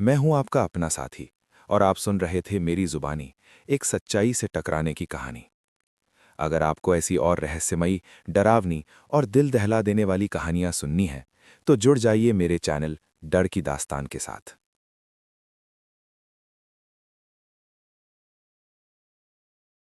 मैं हूं आपका अपना साथी, और आप सुन रहे थे मेरी जुबानी, एक सच्चाई से टकराने की कहानी। अगर आपको ऐसी और रहस्यमयी, डरावनी और दिल दहला देने वाली कहानियां सुननी हैं, तो जुड़ जाइए मेरे चैनल डर की दास्तान के साथ।